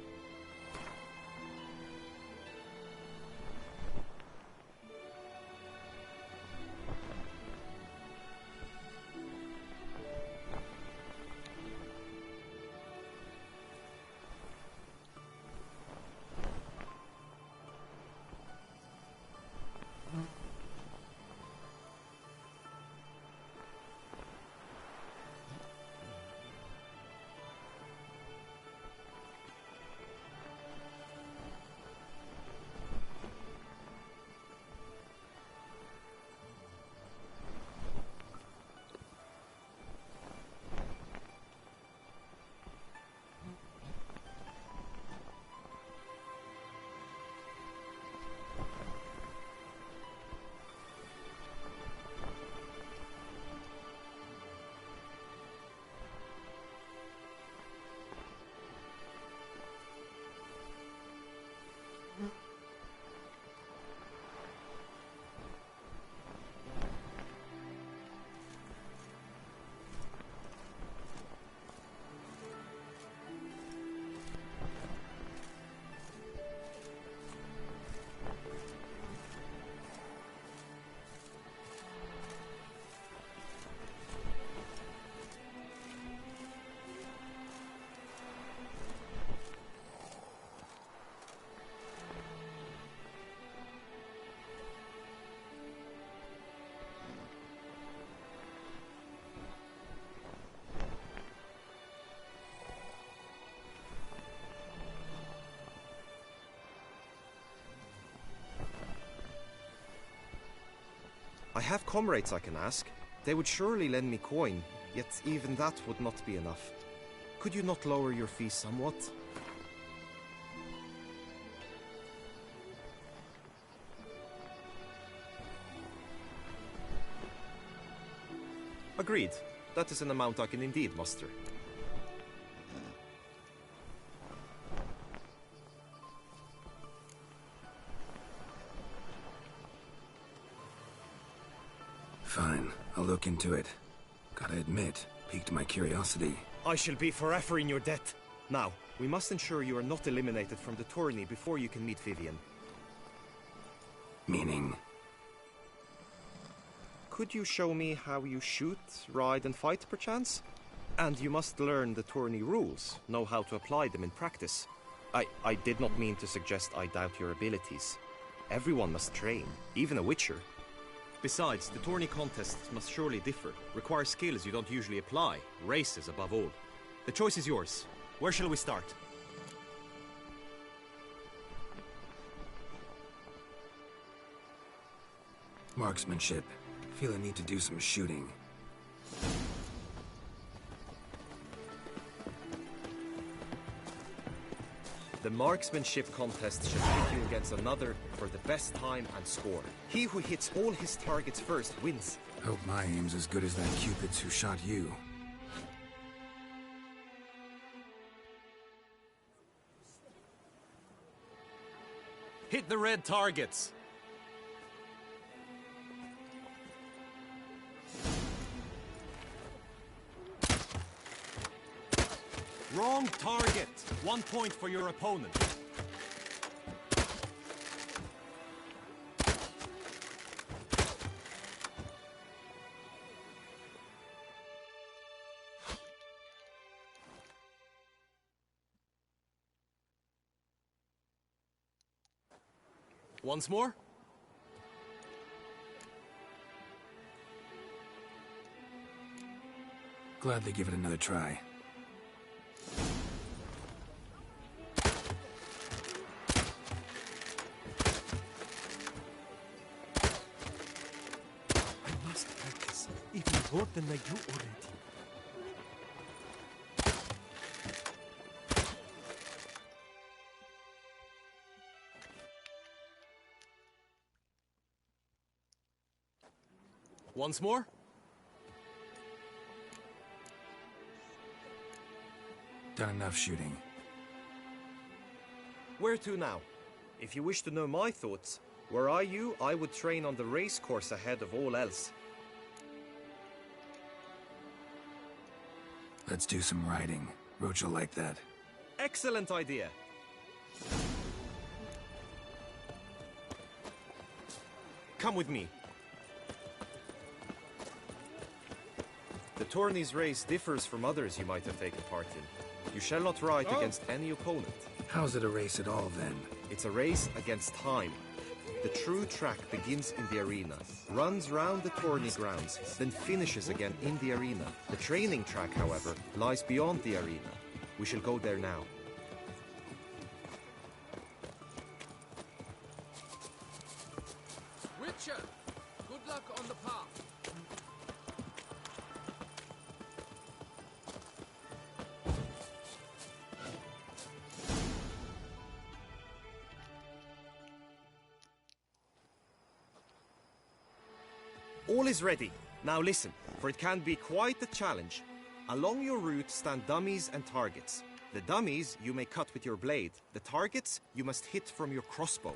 I have comrades I can ask. They would surely lend me coin, yet even that would not be enough. Could you not lower your fees somewhat? Agreed. That is an amount I can indeed muster. Fine, I'll look into it. Gotta admit, piqued my curiosity. I shall be forever in your debt. Now, we must ensure you are not eliminated from the tourney before you can meet Vivian. Meaning? Could you show me how you shoot, ride and fight, perchance? And you must learn the tourney rules, know how to apply them in practice. I did not mean to suggest I doubt your abilities. Everyone must train, even a witcher. Besides, the tourney contests must surely differ, require skills you don't usually apply, races above all. The choice is yours. Where shall we start? Marksmanship. Feel I need to do some shooting. The marksmanship contest shall pit you against another for the best time and score. He who hits all his targets first wins. Hope my aim's as good as that Cupid's who shot you. Hit the red targets. Wrong target. 1 point for your opponent. Once more. Gladly give it another try. more than I do already. Once more? Done enough shooting. Where to now? If you wish to know my thoughts, were I you, I would train on the race course ahead of all else. Let's do some riding. Roach will like that. Excellent idea. Come with me. The tourney's race differs from others you might have taken part in. You shall not ride against any opponent. How's it a race at all, then? It's a race against time. The true track begins in the arena, runs round the tourney grounds, then finishes again in the arena. The training track, however, lies beyond the arena. We shall go there now. Witcher, good luck on the path. All is ready. Now listen, for it can be quite a challenge. Along your route stand dummies and targets. The dummies you may cut with your blade. The targets you must hit from your crossbow.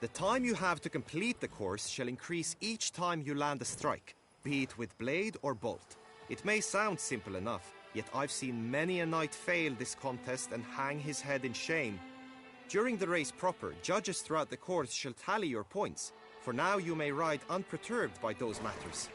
The time you have to complete the course shall increase each time you land a strike, be it with blade or bolt. It may sound simple enough, yet I've seen many a knight fail this contest and hang his head in shame. During the race proper, judges throughout the course shall tally your points. For now you may ride unperturbed by those matters.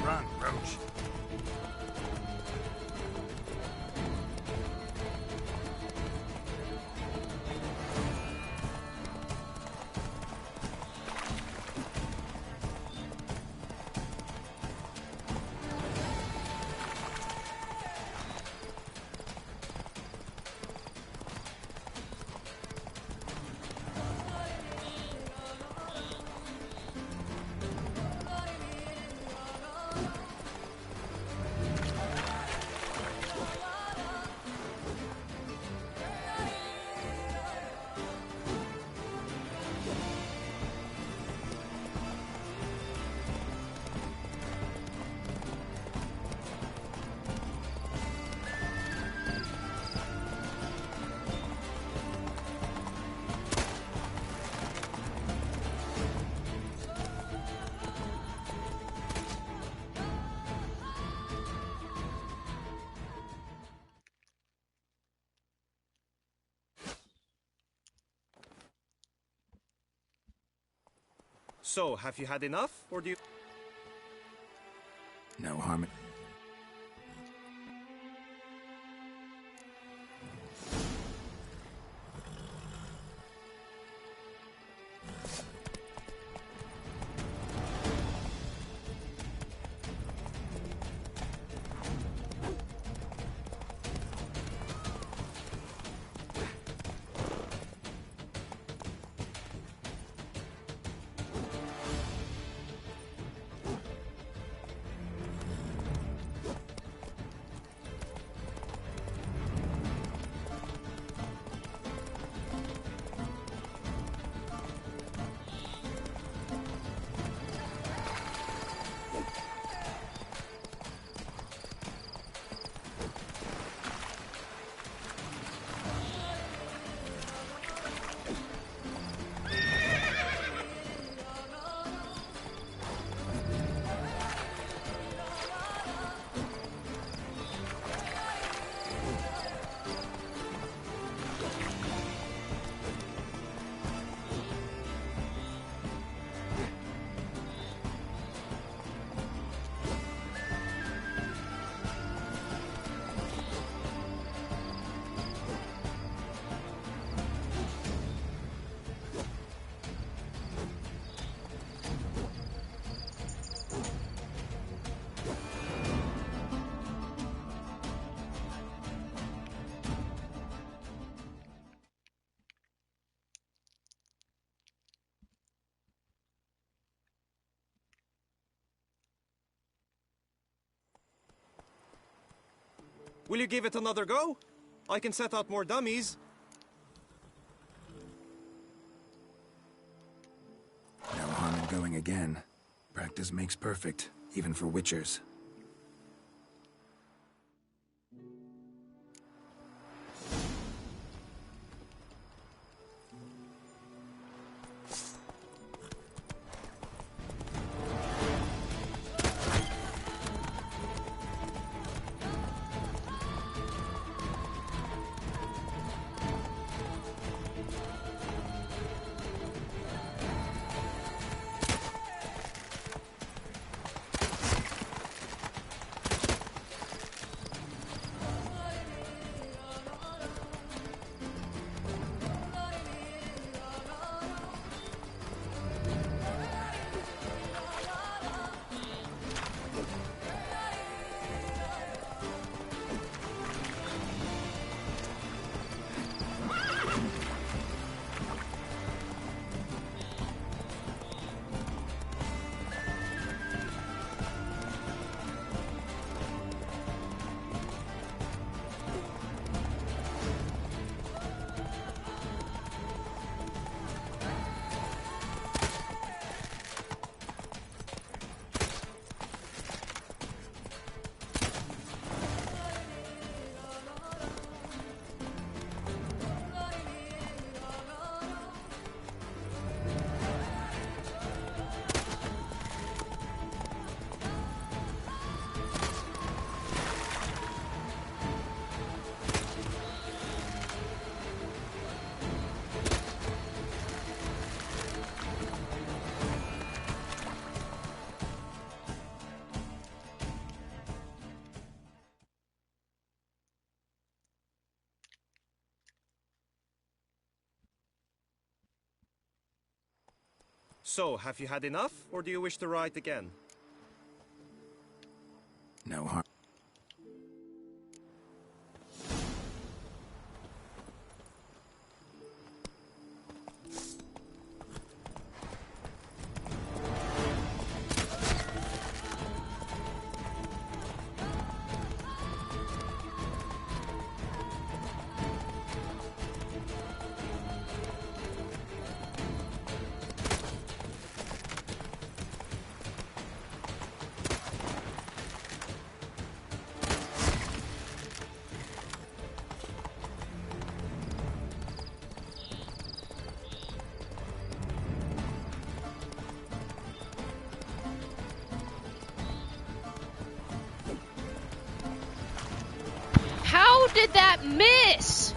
Run, Roach. So, have you had enough, or do you... No harm in... Will you give it another go? I can set out more dummies. No harm in going again. Practice makes perfect, even for witchers. So, have you had enough, or do you wish to ride again? No harm. How did that miss?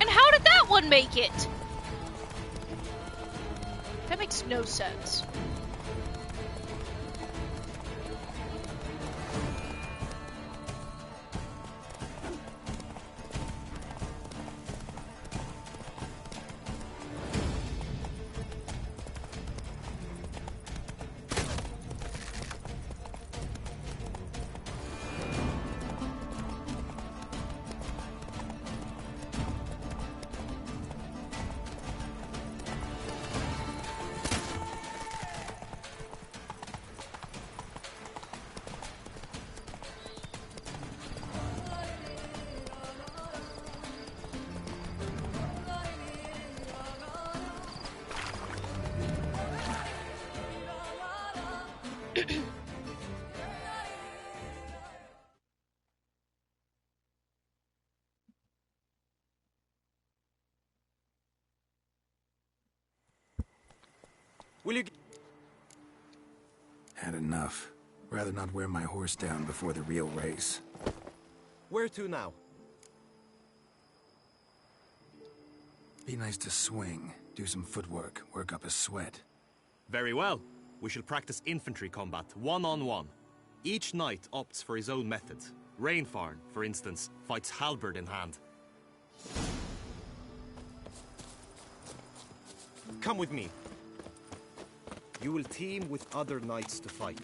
And how did that one make it? That makes no sense. Will you... Had enough. Rather not wear my horse down before the real race. Where to now? Be nice to swing, do some footwork, work up a sweat. Very well. We shall practice infantry combat, one-on-one. Each knight opts for his own method. Rainfarn, for instance, fights halberd in hand. Come with me. You will team with other knights to fight.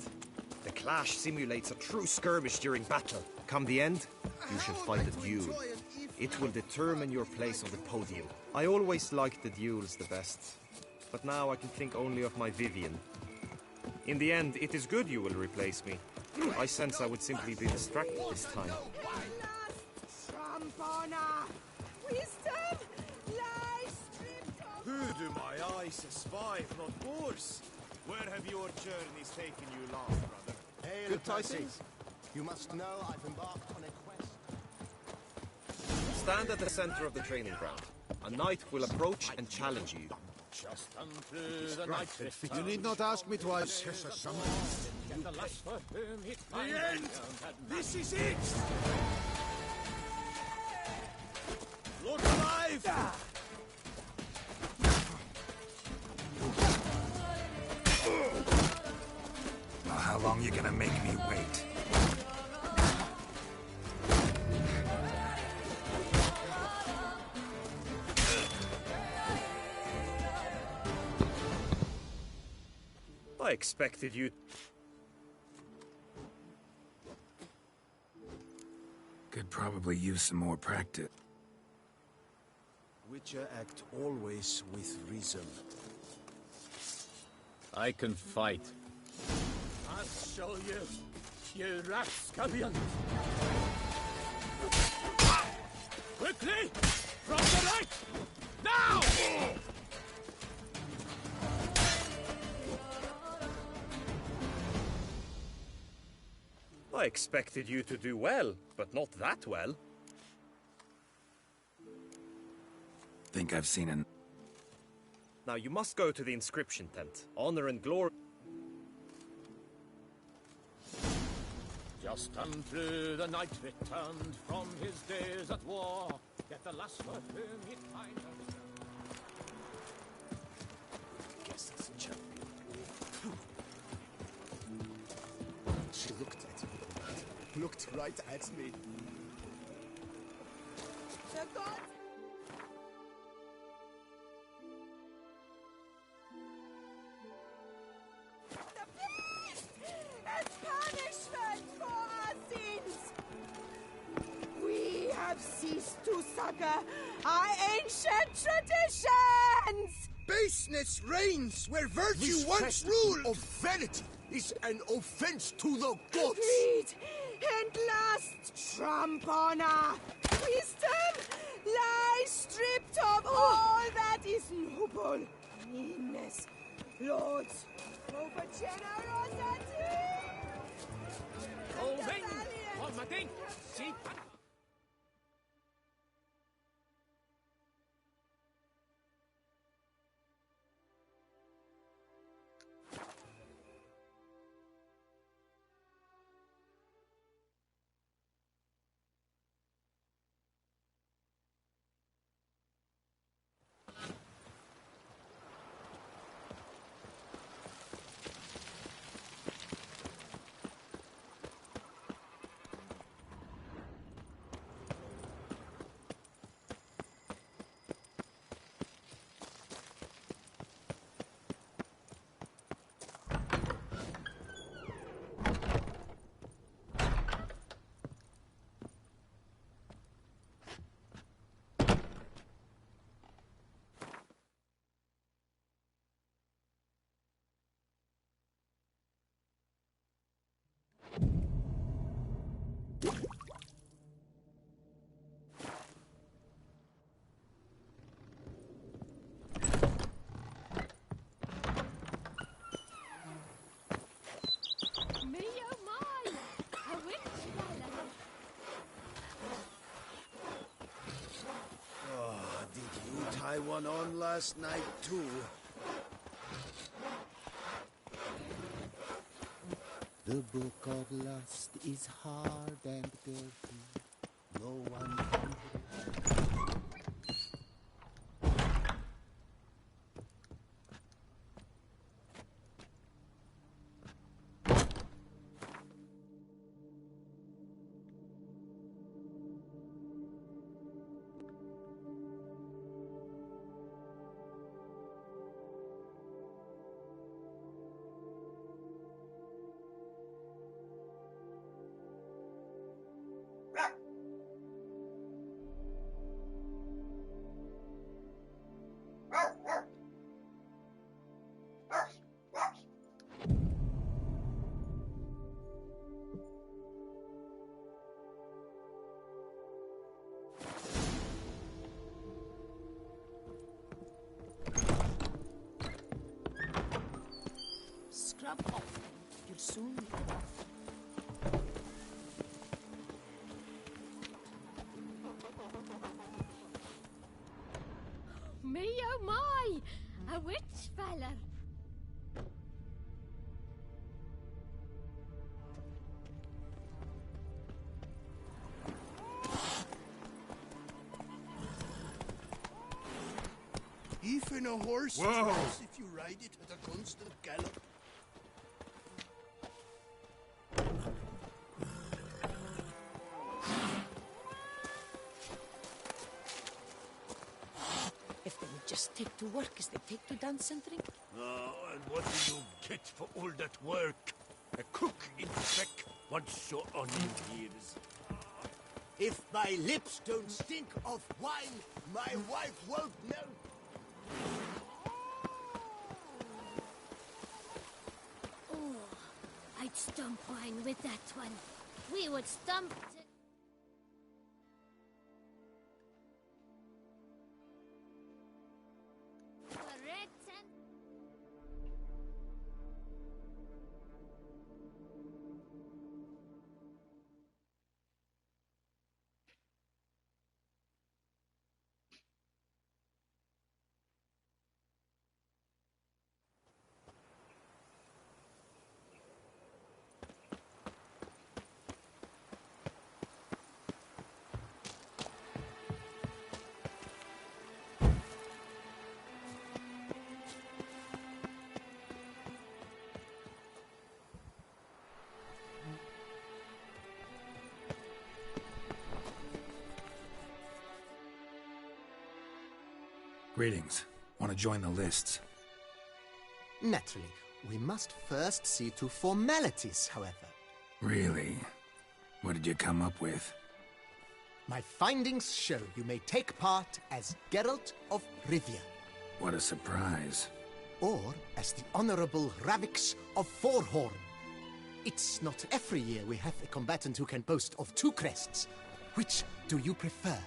The clash simulates a true skirmish during battle. Come the end, you shall fight a duel. It will determine your place on the podium. I always liked the duels the best, but now I can think only of my Vivian. In the end, it is good you will replace me. I sense I would simply be distracted this time. Trampana! Wisdom! Life stripped of... Who do my eyes espy, if not worse? Where have your journeys taken you last, brother? Hail, Good Percy. tidings. You must know I've embarked on a quest. Stand at the center of the training ground. A knight will approach and challenge you. Just unto the night. You need not ask me twice. The end! This is it! Look alive! Well, how long you gonna make me wait? I expected you... Could probably use some more practice. Witcher act always with reason. I can fight. I'll show you, you rascallion! Quickly! From the right! Now! I expected you to do well, but not that well. Think I've seen an... Now you must go to the inscription tent. Honor and glory... Just unto the knight returned from his days at war, yet the last for whom he'd find her. Guess it's a champion. She looked at me. Looked right at me. The gods! The beast! As punishment for our sins! We have ceased to succor our ancient traditions! Baseness reigns where virtue This once festival ruled! of vanity is an offense to the gods! Greed and lust tramp on our wisdom lies stripped of all that is noble. Meanness, lords, over generosity. Oh, ven! Formating! See? Me oh my! A witch! Oh, did you tie one on last night, too? The book of lust is hard and dirty. No one can... rub off. You'll soon need it off. Me oh my! A witch feller! Even a horse Whoa. twice if you ride it at a constant gallop. If they would just take to work as they take to dance and drink. Oh, and what do you get for all that work? A cook in spec once so onion ears. If my lips don't stink of wine, my wife won't know. Oh, I'd stump wine with that one. We would stump... Greetings. Want to join the lists? Naturally. We must first see to formalities, however. Really? What did you come up with? My findings show you may take part as Geralt of Rivia. What a surprise. Or as the Honorable Ravix of Forhorn. It's not every year we have a combatant who can boast of 2 crests. Which do you prefer?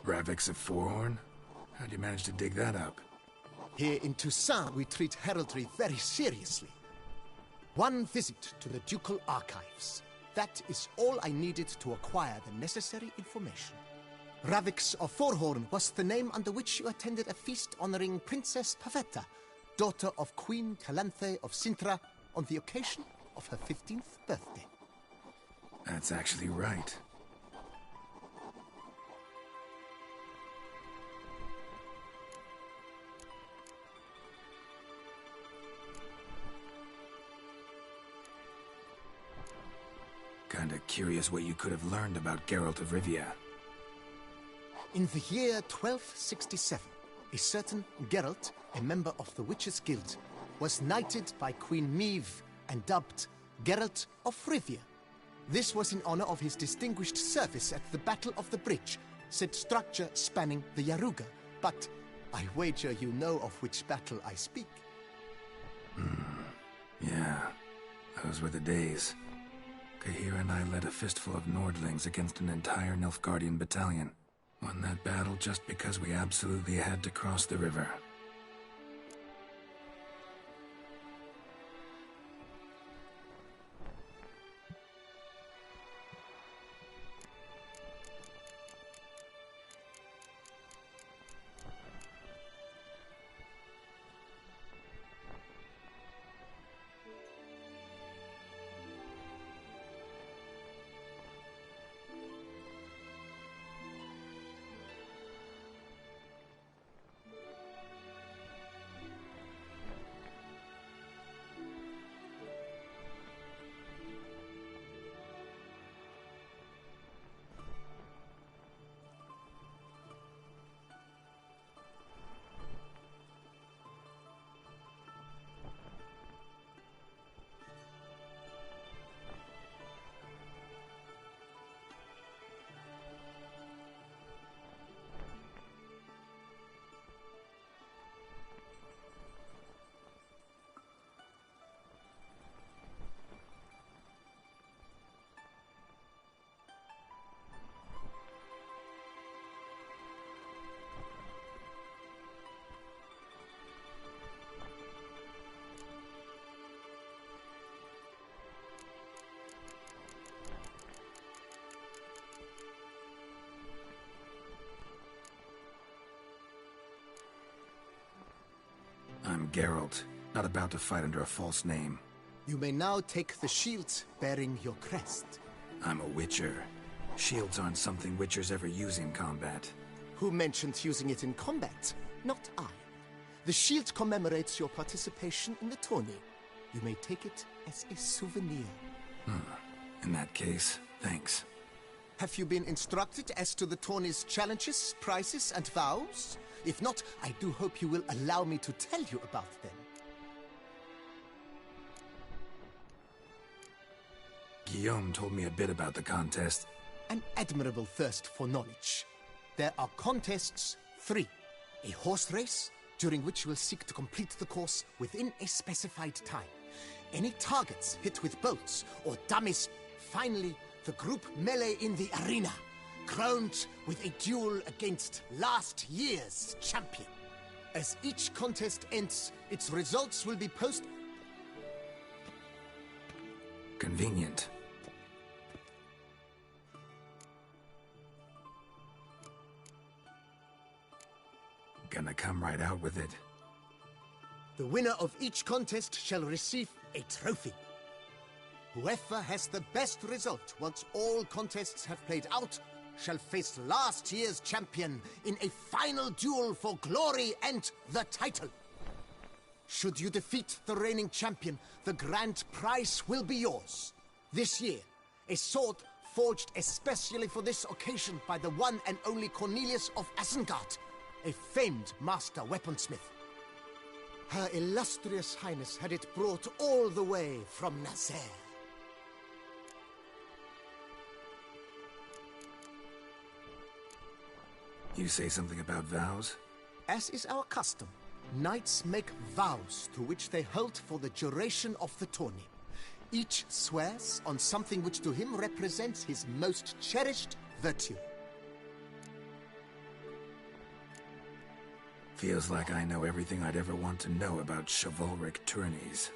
Ravix of Forhorn? How'd you manage to dig that up? Here in Toussaint, we treat heraldry very seriously. One visit to the Ducal Archives. That is all I needed to acquire the necessary information. Ravix of Forhorn was the name under which you attended a feast honoring Princess Pavetta, daughter of Queen Calanthe of Sintra, on the occasion of her 15th birthday. That's actually right. Kinda curious what you could have learned about Geralt of Rivia. In the year 1267, a certain Geralt, a member of the Witches' Guild, was knighted by Queen Meve and dubbed Geralt of Rivia. This was in honor of his distinguished service at the Battle of the Bridge, said structure spanning the Yaruga. But I wager you know of which battle I speak. Yeah, those were the days. Kahira and I led a fistful of Nordlings against an entire Nilfgaardian battalion. Won that battle just because we absolutely had to cross the river. Geralt, not about to fight under a false name. You may now take the shield bearing your crest. I'm a Witcher. Shields aren't something Witchers ever use in combat. Who mentioned using it in combat? Not I. The shield commemorates your participation in the tourney. You may take it as a souvenir. In that case, thanks. Have you been instructed as to the tourney's challenges, prizes, and vows? If not, I do hope you will allow me to tell you about them. Guillaume told me a bit about the contest. An admirable thirst for knowledge. There are contests 3. A horse race, during which you will seek to complete the course within a specified time. Any targets hit with bolts or dummies. Finally, the group melee in the arena, crowned with a duel against last year's champion. As each contest ends, its results will be posted. Convenient. Gonna come right out with it. The winner of each contest shall receive a trophy. Whoever has the best result once all contests have played out shall face last year's champion in a final duel for glory and the title. Should you defeat the reigning champion, the grand prize will be yours. This year, a sword forged especially for this occasion by the one and only Cornelius of Isengard, a famed master weaponsmith. Her illustrious highness had it brought all the way from Nazaire. You say something about vows? As is our custom, knights make vows to which they hold for the duration of the tourney. Each swears on something which to him represents his most cherished virtue. Feels like I know everything I'd ever want to know about chivalric tourneys.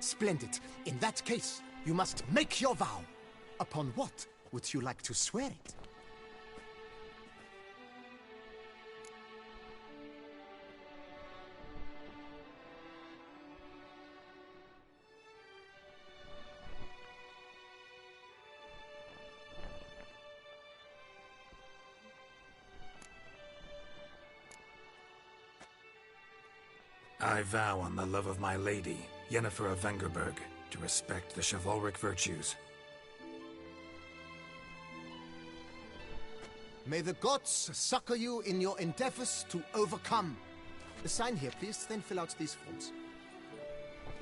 Splendid. In that case, you must make your vow. Upon what would you like to swear it? I vow on the love of my lady, Yennefer of Vengerberg, to respect the chivalric virtues. May the gods succor you in your endeavors to overcome. Sign here, please, then fill out these forms.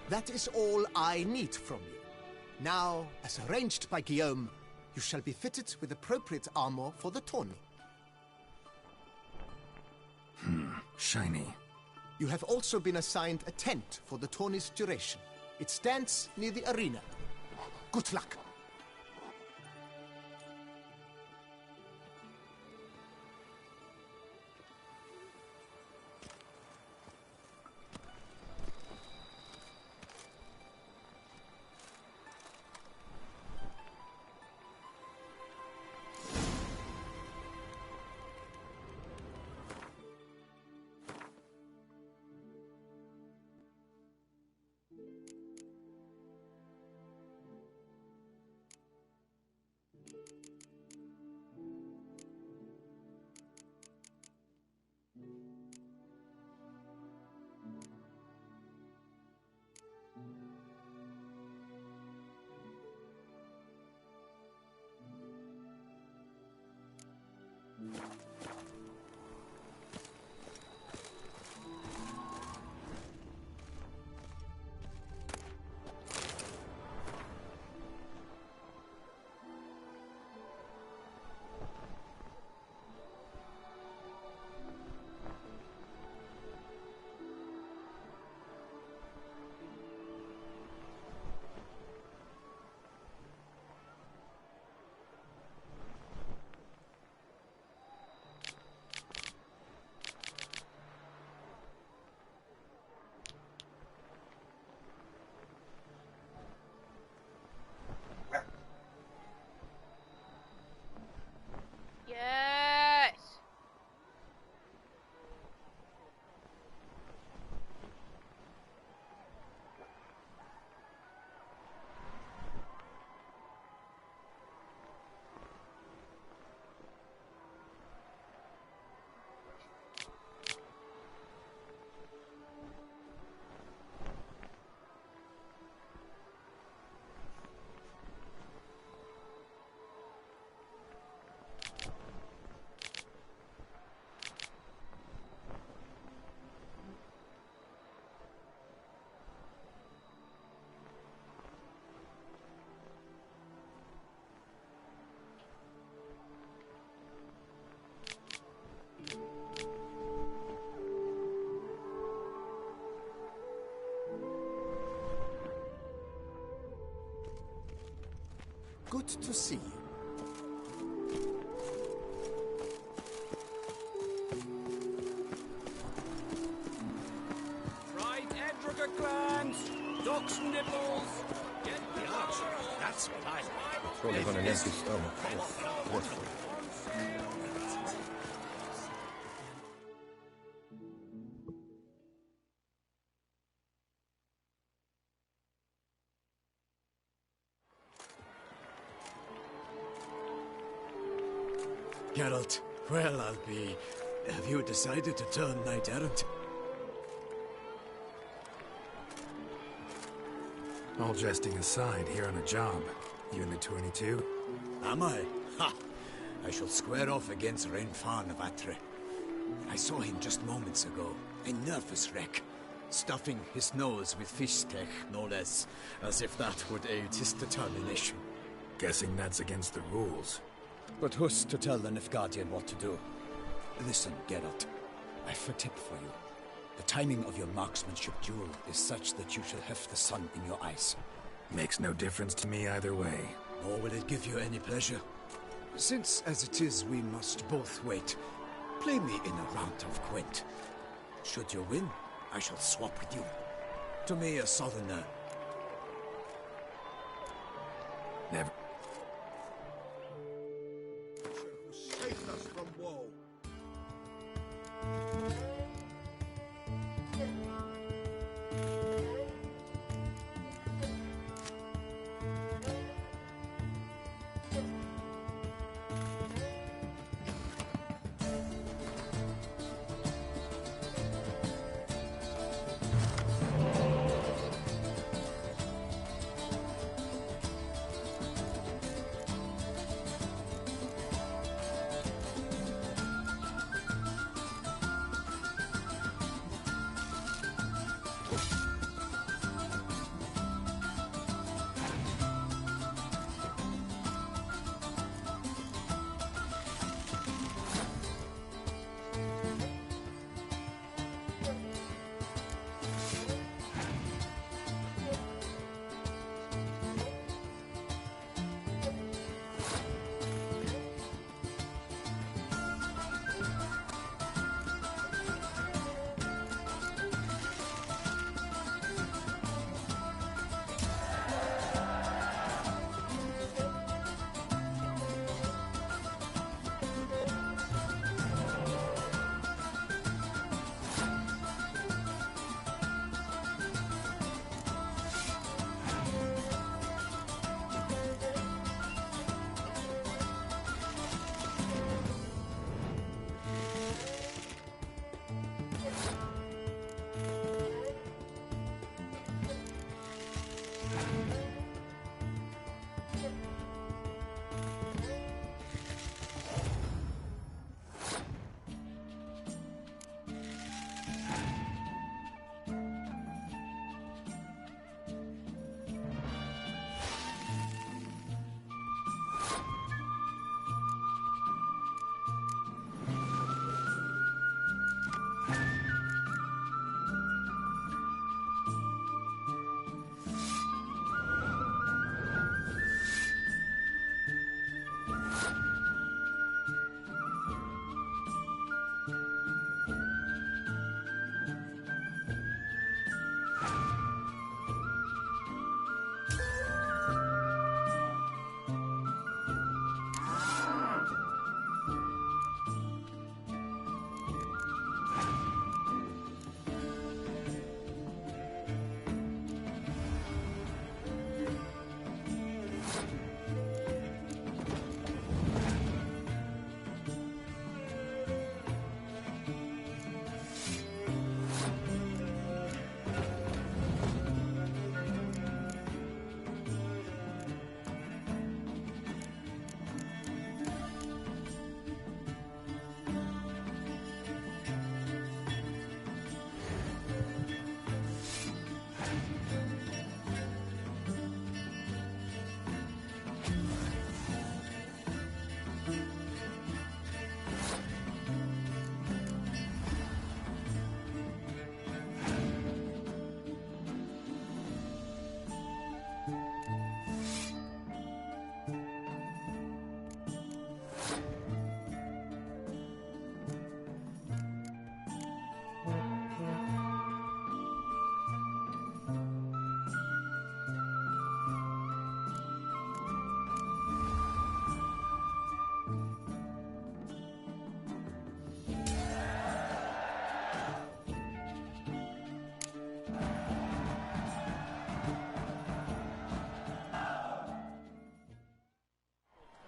That is all I need from you. Now, as arranged by Guillaume, you shall be fitted with appropriate armor for the tourney. Shiny. You have also been assigned a tent for the tourney's duration. It stands near the arena. Good luck. Good to see you. Fried Edrica clams, duck's nipples. Get the archer. That's what I like. Probably on an empty stomach. Geralt, well, I'll be... Have you decided to turn knight-errant? All jesting aside, here on a job. You in the 22? Am I? Ha! I shall square off against Renfan of Atre. I saw him just moments ago. A nervous wreck. Stuffing his nose with fish steak, no less. As if that would aid his determination. Guessing that's against the rules. But who's to tell the Nilfgaardian what to do? Listen, Geralt. I've a tip for you. The timing of your marksmanship duel is such that you shall have the sun in your eyes. Makes no difference to me either way. Nor will it give you any pleasure. Since, as it is, we must both wait, play me in a round of Gwent. Should you win, I shall swap with you. To me, a southerner. Never. Who saved us from woe.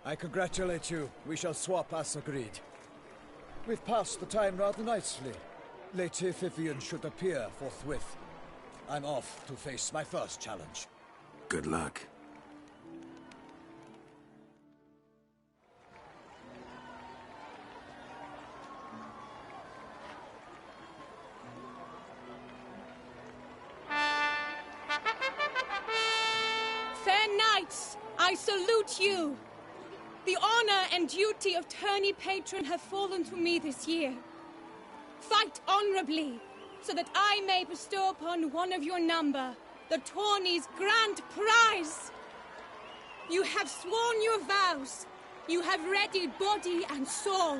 I congratulate you. We shall swap as agreed. We've passed the time rather nicely. Lady Vivian should appear forthwith. I'm off to face my first challenge. Good luck. Fair knights, I salute you. The honor and duty of tourney patron have fallen to me this year. Fight honorably, so that I may bestow upon one of your number the tourney's grand prize. You have sworn your vows. You have readied body and soul.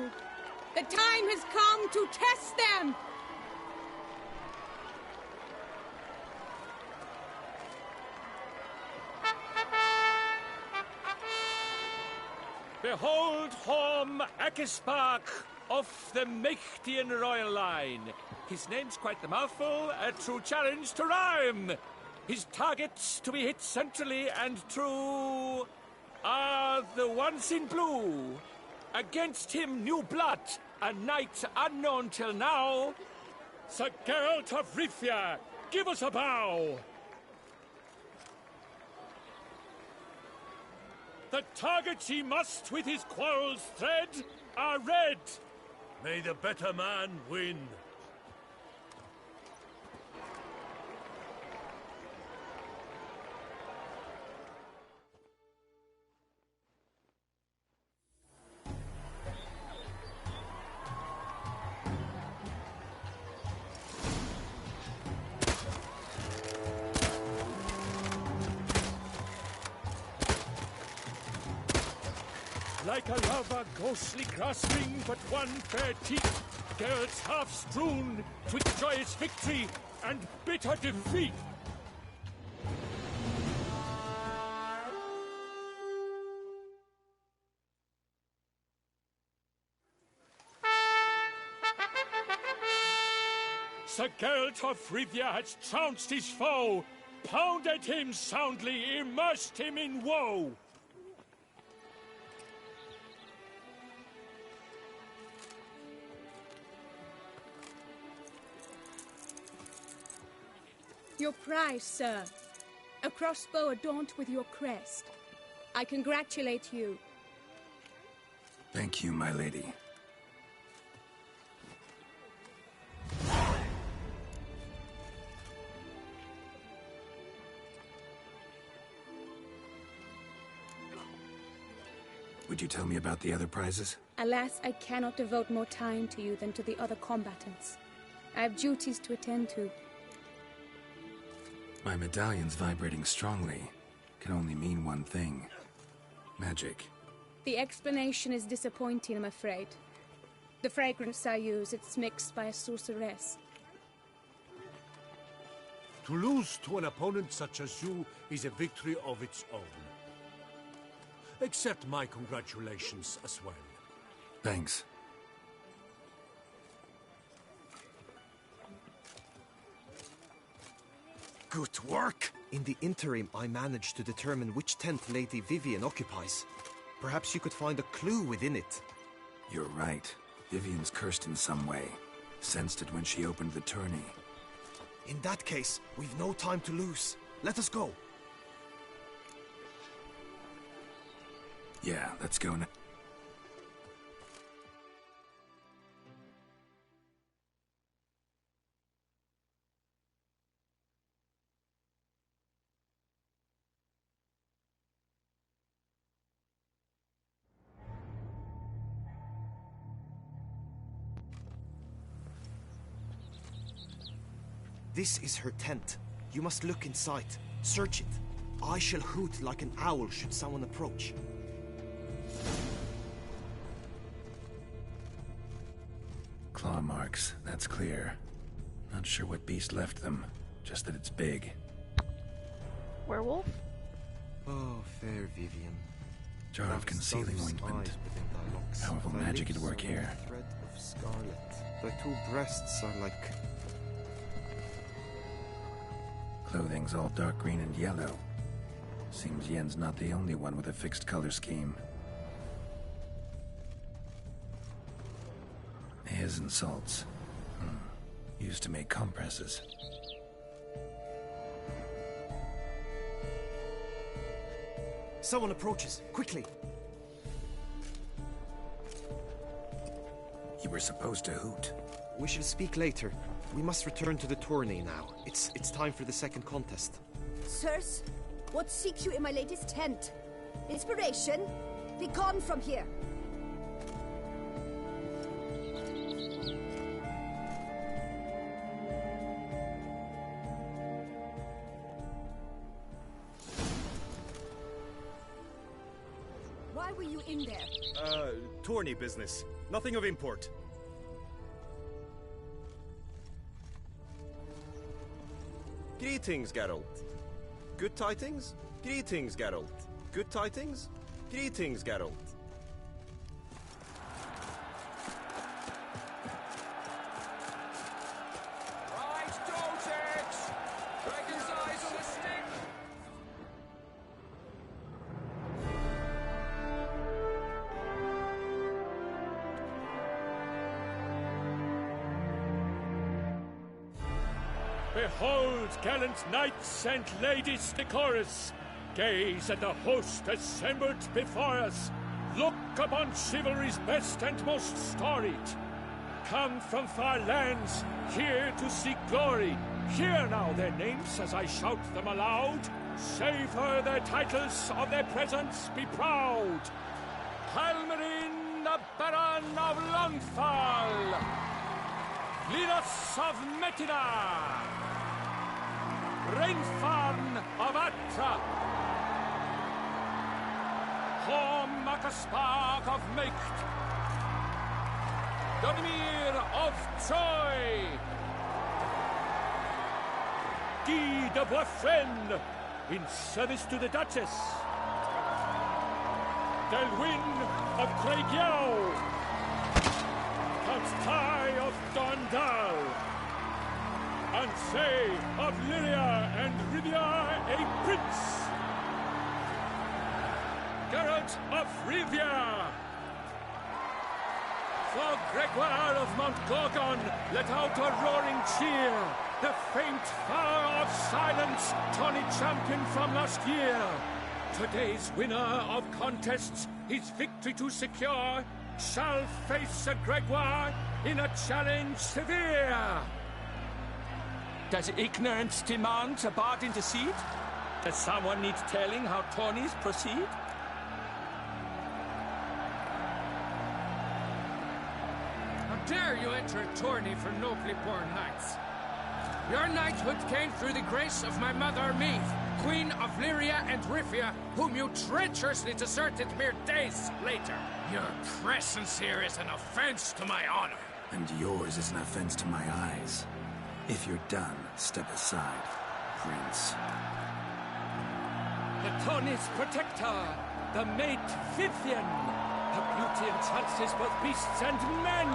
The time has come to test them. Behold Horm Akispark of the Mechtian royal line. His name's quite the mouthful, a true challenge to rhyme. His targets to be hit centrally and true are the ones in blue. Against him new blood, a knight unknown till now. Sir Geralt of Rivia, give us a bow. The targets he must with his quarrels thread are red. May the better man win. Like a lover ghostly grasping but one fair teeth, Geralt's half strewn with joyous victory and bitter defeat. Sir Geralt of Rivia has trounced his foe, pounded him soundly, immersed him in woe. Your prize, sir. A crossbow adorned with your crest. I congratulate you. Thank you, my lady. Would you tell me about the other prizes? Alas, I cannot devote more time to you than to the other combatants. I have duties to attend to. My medallion's vibrating strongly. Can only mean one thing. Magic. The explanation is disappointing, I'm afraid. The fragrance I use, it's mixed by a sorceress. To lose to an opponent such as you is a victory of its own. Accept my congratulations as well. Thanks. Good work! In the interim, I managed to determine which tent Lady Vivian occupies. Perhaps you could find a clue within it. You're right. Vivian's cursed in some way. Sensed it when she opened the tourney. In that case, we've no time to lose. Let us go. Yeah, let's go now. This is her tent. You must look inside. Search it. I shall hoot like an owl should someone approach. Claw marks, that's clear. Not sure what beast left them, just that it's big. Werewolf? Oh, fair Vivian. Jar of concealing ointment. Powerful magic at work here. Thread of scarlet. Thy two breasts are like... Clothing's all dark green and yellow. Seems Yen's not the only one with a fixed color scheme. prison salts. Used to make compresses. Someone approaches. Quickly! You were supposed to hoot. We shall speak later. We must return to the tourney now. It's time for the second contest. Sirs, what seeks you in my latest tent? Inspiration? Be gone from here! Why were you in there? Tourney business. Nothing of import. Greetings, Geralt. Good tidings? Greetings, Geralt. Good tidings? Greetings, Geralt. Right, Dotex! Dragon's eyes on the stick! Behold, gallant knights and ladies decorous, gaze at the host assembled before us. Look upon chivalry's best and most storied. Come from far lands, here to seek glory. Hear now their names as I shout them aloud. Savor their titles, of their presence be proud. Halmarin, the Baron of Lonfal. Linus of Metina. Reinfarn of Atra. Horm Akaspark of Mecht. Donimir of Troy. Guy de Boisfren, in service to the Duchess. Delwyn of Craigiau. Count Tai of Dondal. Ansay of Lyria and Rivia a prince. Geralt of Rivia. For Gregoire of Mount Gorgon, let out a roaring cheer. The faint fire of silence, tawny champion from last year. Today's winner of contests, his victory to secure, shall face a Gregoire in a challenge severe. Does ignorance demand a bard intercede? Does someone need telling how tourneys proceed? How dare you enter a tourney for nobly born knights? Your knighthood came through the grace of my mother Meath, Queen of Lyria and Rivia, whom you treacherously deserted mere days later. Your presence here is an offense to my honor. And yours is an offense to my eyes. If you're done, step aside, Prince. The tourney's protector, the mate Vivian. Her beauty enhances both beasts and men.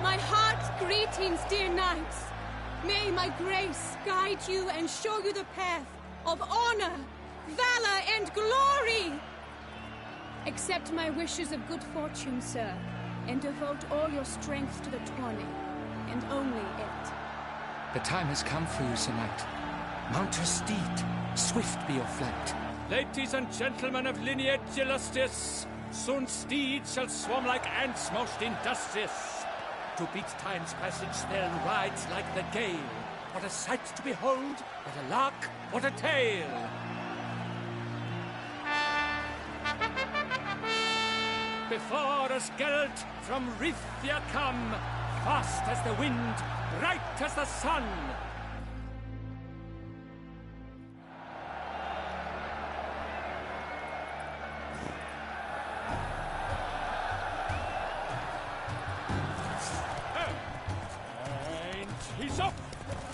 My heart's greetings, dear knights. May my grace guide you and show you the path of honor, valor, and glory. Accept my wishes of good fortune, sir, and devote all your strength to the tourney, and only it. The time has come for you, Sir Knight. Mount your steed. Swift be your flight. Ladies and gentlemen of lineage illustrious, soon steeds shall swarm like ants most industrious. To beat time's passage they'll ride like the gale. What a sight to behold, what a lark, what a tale! Before us Geralt from Rivia come, fast as the wind, bright as the sun. And he's up!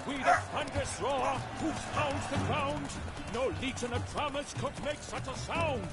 We the thunderous roar, who pounds the ground. No legion of drummers could make such a sound.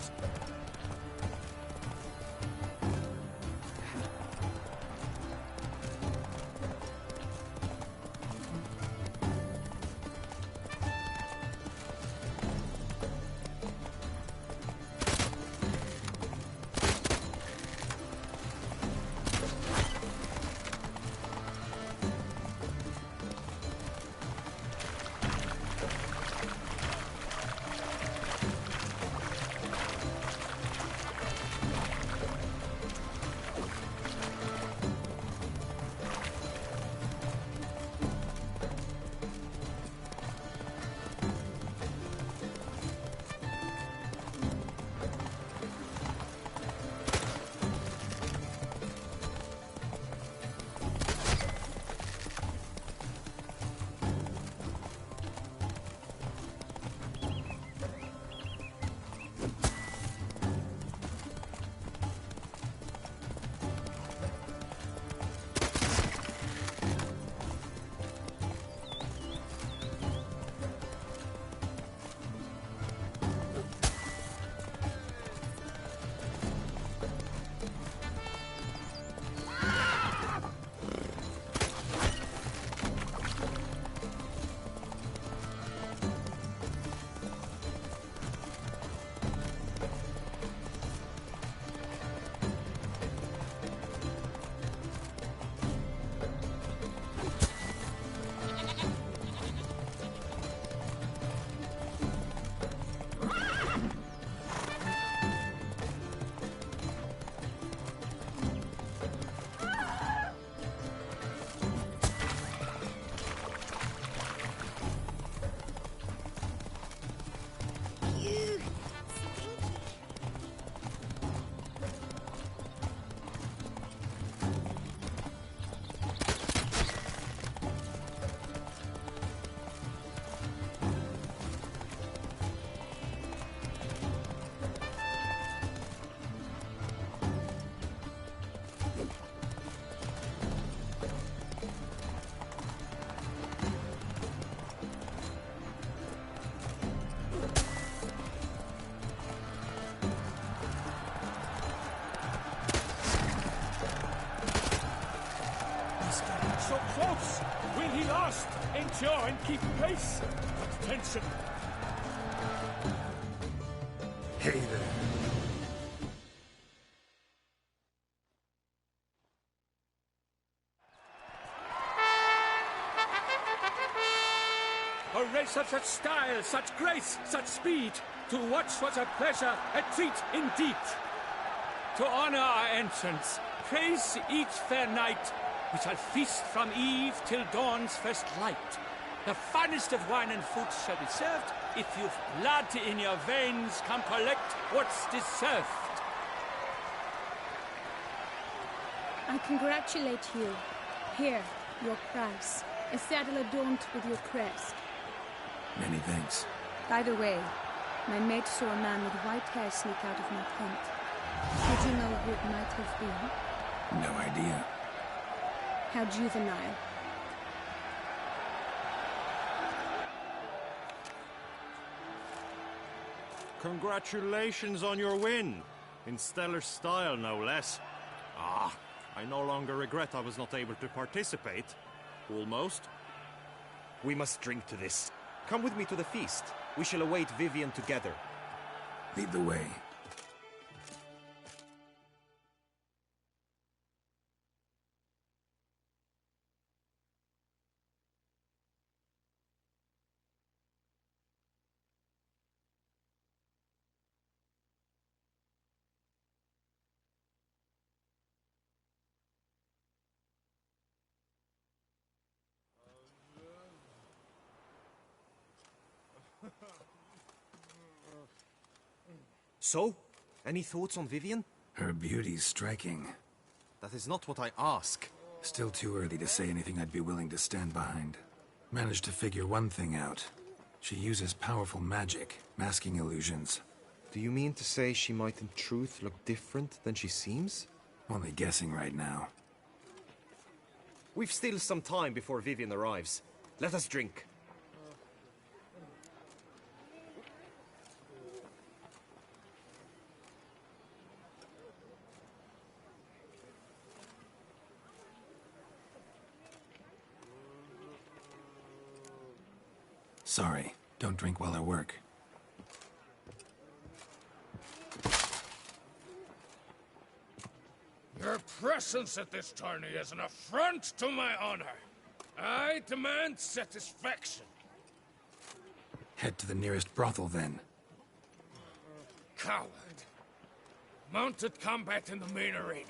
endure and keep pace. Tension. Hey there. A race of such style, such grace, such speed. To watch was a pleasure, a treat indeed. To honor our entrance, praise each fair night, we shall feast from eve till dawn's first light. The finest of wine and food shall be served. If you've blood in your veins, come collect what's deserved. I congratulate you. Here, your prize. A saddle adorned with your crest. Many thanks. By the way, my mate saw a man with white hair sneak out of my tent. Did you know who it might have been? No idea. How juvenile. Congratulations on your win. In stellar style, no less. Ah, I no longer regret I was not able to participate. Almost. We must drink to this. Come with me to the feast. We shall await Vivian together. Lead the way. So, any thoughts on Vivian? Her beauty's striking. That is not what I ask. Still too early to say anything I'd be willing to stand behind. Managed to figure one thing out. She uses powerful magic, masking illusions. Do you mean to say she might in truth look different than she seems? Only guessing right now. We've still some time before Vivian arrives. Let us drink. Sorry, don't drink while I work. Your presence at this tourney is an affront to my honor. I demand satisfaction. Head to the nearest brothel, then. Coward. Mounted combat in the main arena.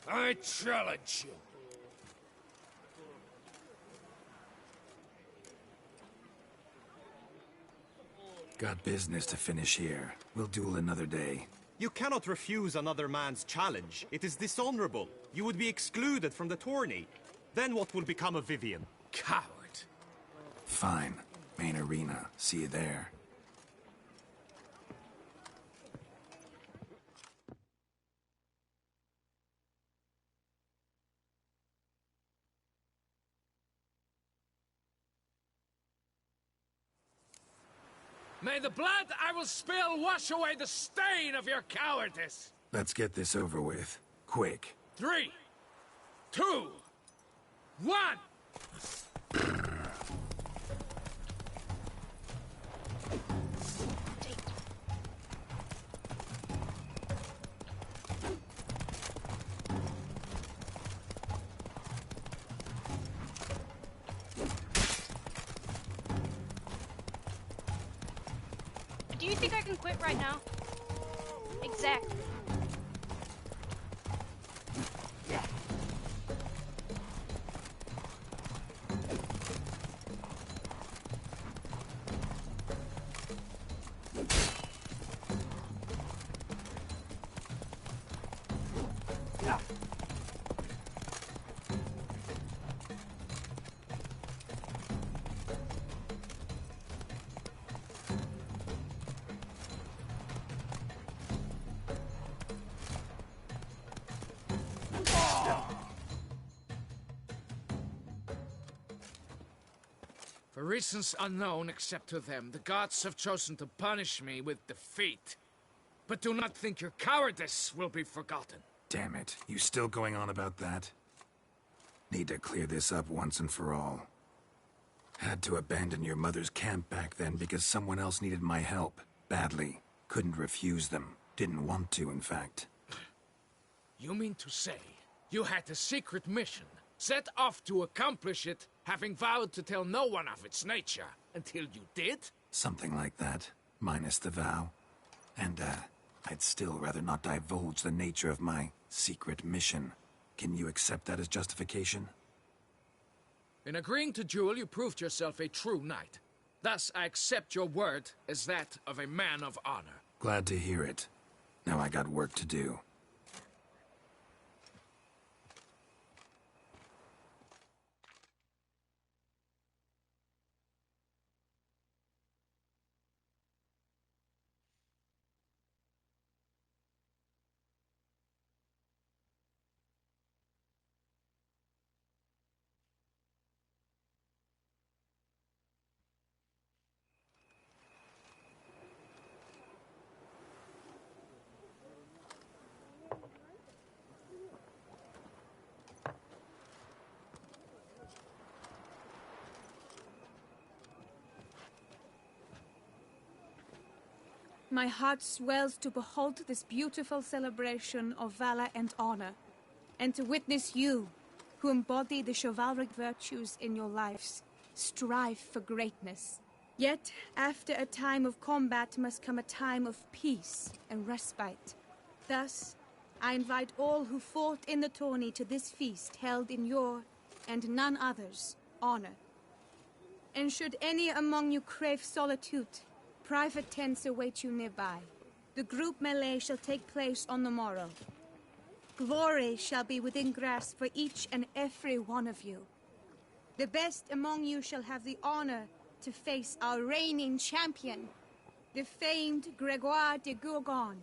I challenge you. Got business to finish here. We'll duel another day. You cannot refuse another man's challenge. It is dishonorable. You would be excluded from the tourney. Then what will become of Vivian? Coward. Fine. Main arena. See you there. May the blood I will spill wash away the stain of your cowardice! Let's get this over with. Quick. 3, 2, 1! Do you think I can quit right now? Exactly. For reasons unknown except to them, the gods have chosen to punish me with defeat. But do not think your cowardice will be forgotten. Damn it. You still going on about that? Need to clear this up once and for all. Had to abandon your mother's camp back then because someone else needed my help. Badly. Couldn't refuse them. Didn't want to, in fact. You mean to say you had a secret mission, set off to accomplish it, having vowed to tell no one of its nature, until you did? Something like that, minus the vow. And, I'd still rather not divulge the nature of my secret mission. Can you accept that as justification? In agreeing to duel, you proved yourself a true knight. Thus, I accept your word as that of a man of honor. Glad to hear it. Now I got work to do. My heart swells to behold this beautiful celebration of valor and honor, and to witness you, who embody the chivalric virtues in your lives, strive for greatness. Yet, after a time of combat must come a time of peace and respite. Thus, I invite all who fought in the tourney to this feast held in your, and none other's, honor. And should any among you crave solitude, private tents await you nearby. The group melee shall take place on the morrow. Glory shall be within grasp for each and every one of you. The best among you shall have the honor to face our reigning champion, the famed Gregoire de Gourgon,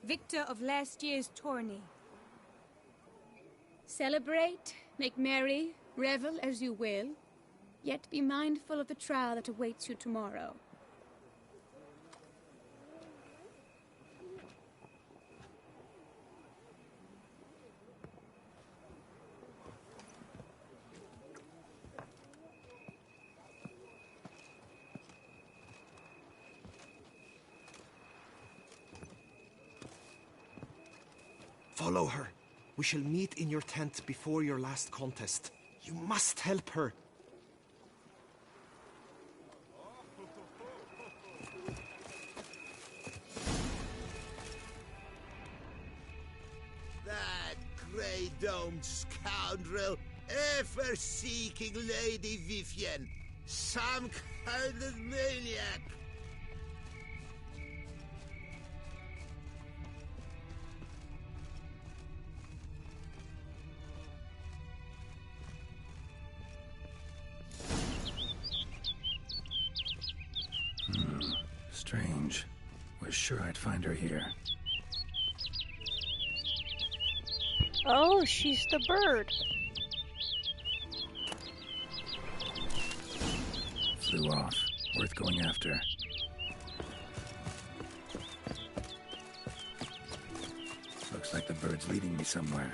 victor of last year's tourney. Celebrate, make merry, revel as you will, yet be mindful of the trial that awaits you tomorrow. Follow her. We shall meet in your tent before your last contest. You must help her. That grey-domed scoundrel, ever seeking Lady Vivienne. Some kind of maniac. Strange. Was sure I'd find her here. Oh, she's the bird. Flew off. Worth going after. Looks like the bird's leading me somewhere.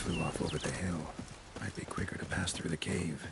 flew off over the hill. Might be quicker to pass through the cave.